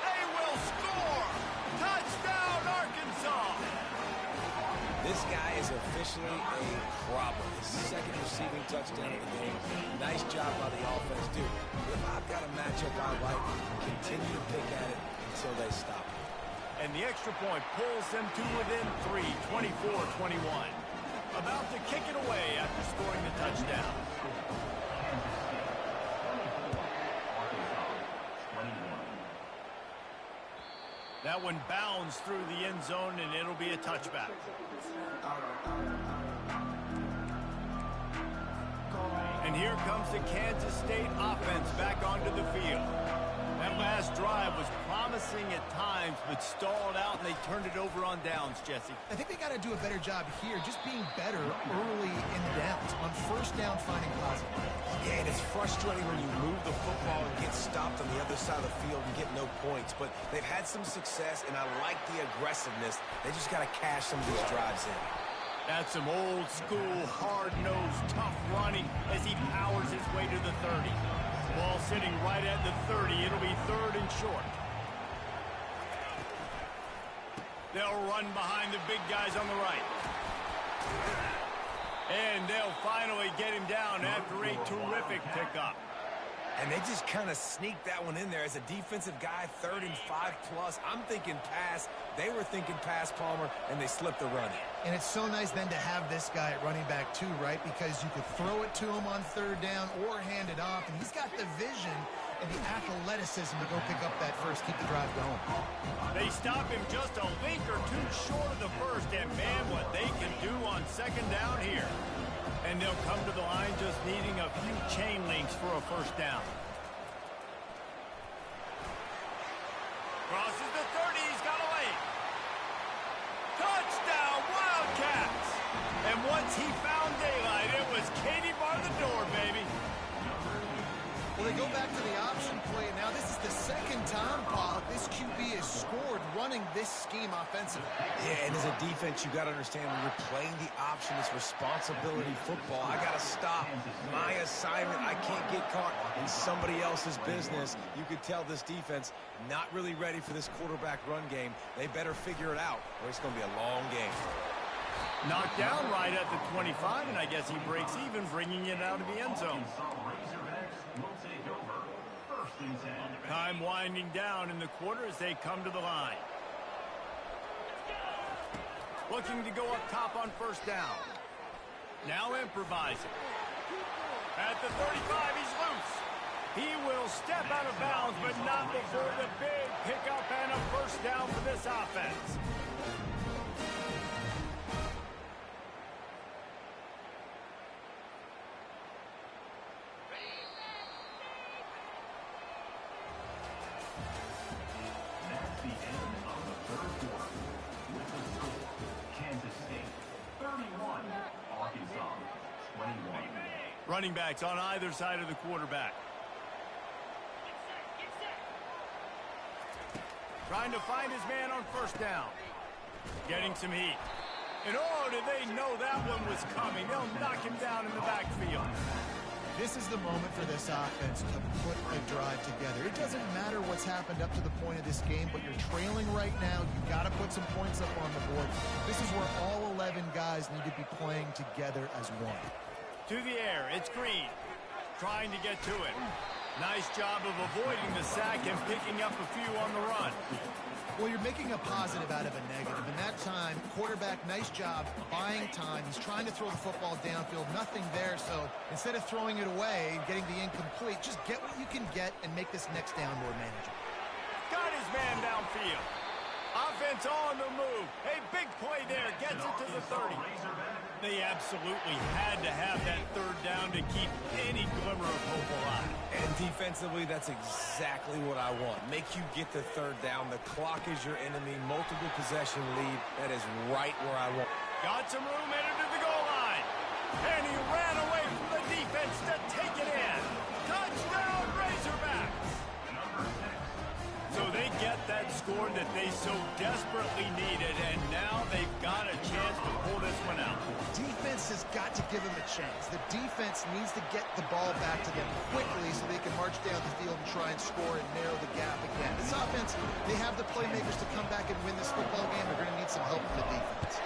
S1: They will score. Touchdown, Arkansas.
S3: This guy is officially a problem. His 2nd receiving touchdown of the game. Nice job by the offense, dude. If I've got a matchup I like, continue to pick at it until they stop it.
S1: And the extra point pulls them to within 3, 24-21. About to kick it away after scoring the touchdown. That one bounds through the end zone, and it'll be a touchback. And here comes the Kansas State offense back onto the field. That last drive was promising at times, but stalled out, and they turned it over on downs, Jesse.
S2: I think they got to do a better job here, just being better early in the downs. On 1st down, finding positive.
S3: Yeah, and it's frustrating when you move the football and get stopped on the other side of the field and get no points. But they've had some success, and I like the aggressiveness. They just got to cash some of these drives in.
S1: That's some old-school, hard-nosed, tough running as he powers his way to the 30. Ball sitting right at the 30. It'll be 3rd and short. They'll run behind the big guys on the right. And they'll finally get him down after a terrific pickup.
S3: And they just kind of sneaked that one in there as a defensive guy, 3rd and 5+. I'm thinking pass. They were thinking pass, Palmer, and they slipped the run in.
S2: And it's so nice then to have this guy at running back too, right? Because you could throw it to him on 3rd down or hand it off, and he's got the vision and the athleticism to go pick up that first, keep the drive going.
S1: They stop him just a link or two short of the first, and man, what they can do on 2nd down here. And they'll come to the line just needing a few chain links for a 1st down. Crosses the 30, he's got a lane. Touchdown, Wildcats! And once he found daylight, it was Katie bar the door, baby.
S2: Well, they go back to the option play. Now, this is the 2nd time, Paul, this QB has scored running this scheme offensively.
S3: Yeah, and as a defense, you got to understand when you're playing the option, it's responsibility football. I got to stop my assignment. I can't get caught in somebody else's business. You could tell this defense not really ready for this quarterback run game. They better figure it out, or it's going to be a long game.
S1: Knocked down right at the 25, and I guess he breaks even, bringing it out of the end zone.
S4: Razorbacks will take over. 1st and 10.
S1: Time winding down in the quarter as they come to the line. Looking to go up top on 1st down. Now improvising. At the 35, he's loose. He will step out of bounds, but not before the big pickup and a 1st down for this offense.
S4: That's the end of the 3rd quarter. With the score, Kansas State 31, Arkansas 21.
S1: Running backs on either side of the quarterback. Trying to find his man on 1st down. Getting some heat. And oh, did they know that one was coming. They'll knock him down in the backfield.
S2: This is the moment for this offense to put a drive together. It doesn't matter what's happened up to the point of this game, but you're trailing right now. You've got to put some points up on the board. This is where all 11 guys need to be playing together as one.
S1: To the air, it's Green. Trying to get to it. Nice job of avoiding the sack and picking up a few on the run.
S2: Well, you're making a positive out of a negative. In that time, quarterback, nice job buying time. He's trying to throw the football downfield. Nothing there, so instead of throwing it away and getting the incomplete, just get what you can get and make this next down more manageable.
S1: Got his man downfield. Offense on the move. A big play there. Gets it to the 30. They absolutely had to have that 3rd down to keep any glimmer of hope alive.
S3: And defensively, that's exactly what I want. Make you get the 3rd down. The clock is your enemy. Multiple possession lead. That is right where I want.
S1: Got some room headed to the goal line. And he ran away from the defense to take it in. Touchdown, Razorbacks. So they get that score that they so desperately needed, and now they've got a chance to pull this one out.
S2: Defense has got to give them a chance. The defense needs to get the ball back to them quickly so they can march down the field and try and score and narrow the gap again. This offense, they have the playmakers to come back and win this football game. They're going to need some help from the defense.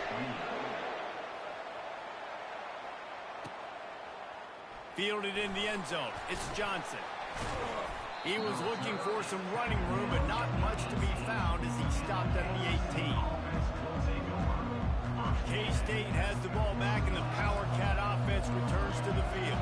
S1: Fielded in the end zone. It's Johnson. He was looking for some running room, but not much to be found as he stopped at the 18. K-State has the ball back, and the Power Cat offense returns to the field.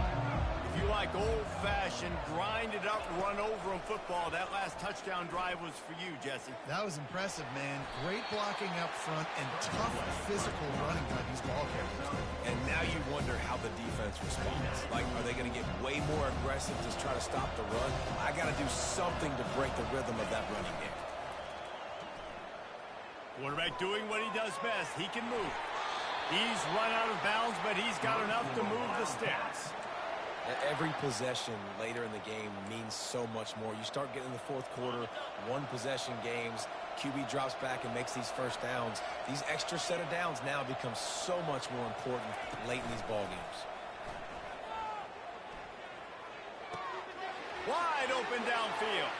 S1: If you like old-fashioned, grind-it-up, run-over-'em football, that last touchdown drive was for you, Jesse.
S2: That was impressive, man. Great blocking up front and tough physical running by these ball carriers.
S3: And now you wonder how the defense responds. Like, are they going to get way more aggressive to try to stop the run? I got to do something to break the rhythm of that running game.
S1: Quarterback doing what he does best. He can move. He's run out of bounds, but he's got enough to move the sticks.
S3: Every possession later in the game means so much more. You start getting in the 4th quarter, 1-possession games, QB drops back and makes these 1st downs. These extra set of downs now become so much more important late in these ball games.
S1: Wide open downfield.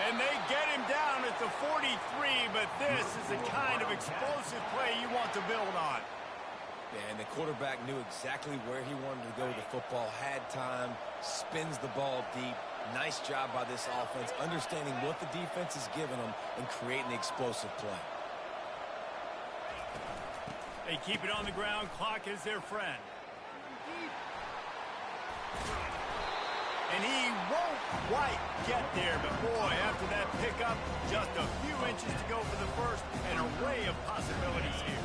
S1: And they get him down at the 43, but this is the kind of explosive play you want to build on.
S3: Yeah, and the quarterback knew exactly where he wanted to go with the football, had time, spins the ball deep. Nice job by this offense, understanding what the defense is giving them and creating the explosive play.
S1: They keep it on the ground. Clock is their friend. And he won't quite get there, but boy, after that pickup, just a few inches to go for the first, an array of possibilities here.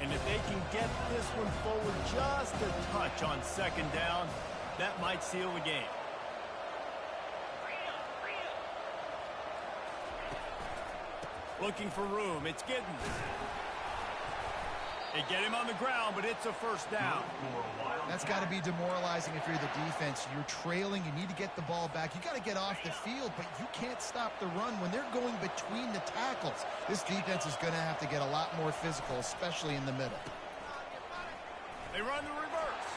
S1: And if they can get this one forward just a touch on 2nd down, that might seal the game. Looking for room, it's Giddens. They get him on the ground, but it's a 1st down.
S2: That's got to be demoralizing if you're the defense. You're trailing. You need to get the ball back. You got to get off the field, but you can't stop the run when they're going between the tackles. This defense is going to have to get a lot more physical, especially in the middle.
S1: They run the reverse.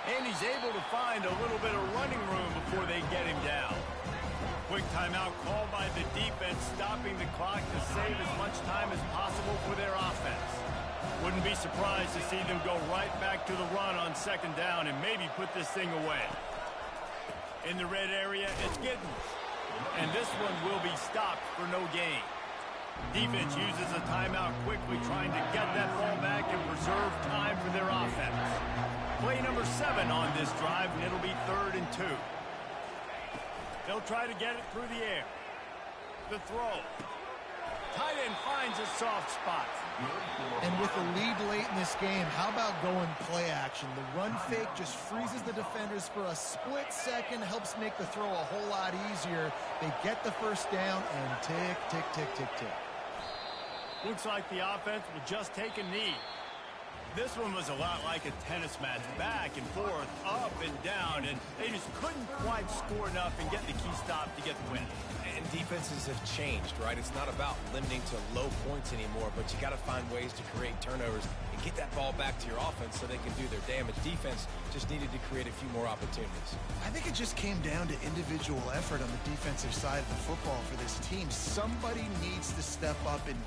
S1: And he's able to find a little bit of running room before they get him down. Quick timeout called by the defense, stopping the clock to save as much time as possible for their offense. Wouldn't be surprised to see them go right back to the run on second down and maybe put this thing away. In the red area, it's Giddens. And this one will be stopped for no gain. Defense uses a timeout quickly, trying to get that ball back and preserve time for their offense. Play number 7 on this drive, and it'll be 3rd and 2. They'll try to get it through the air. The throw. Tight end finds a soft spot.
S2: And with the lead late in this game, how about going play action? The run fake just freezes the defenders for a split second, helps make the throw a whole lot easier. They get the first down and tick, tick, tick, tick, tick.
S1: Looks like the offense will just take a knee. This one was a lot like a tennis match, back and forth, up and down, and they just couldn't quite score enough and get the key stop to get the win.
S3: And defenses have changed, right? It's not about limiting to low points anymore, but you got to find ways to create turnovers and get that ball back to your offense so they can do their damage. Defense just needed to create a few more opportunities.
S2: I think it just came down to individual effort on the defensive side of the football for this team. Somebody needs to step up and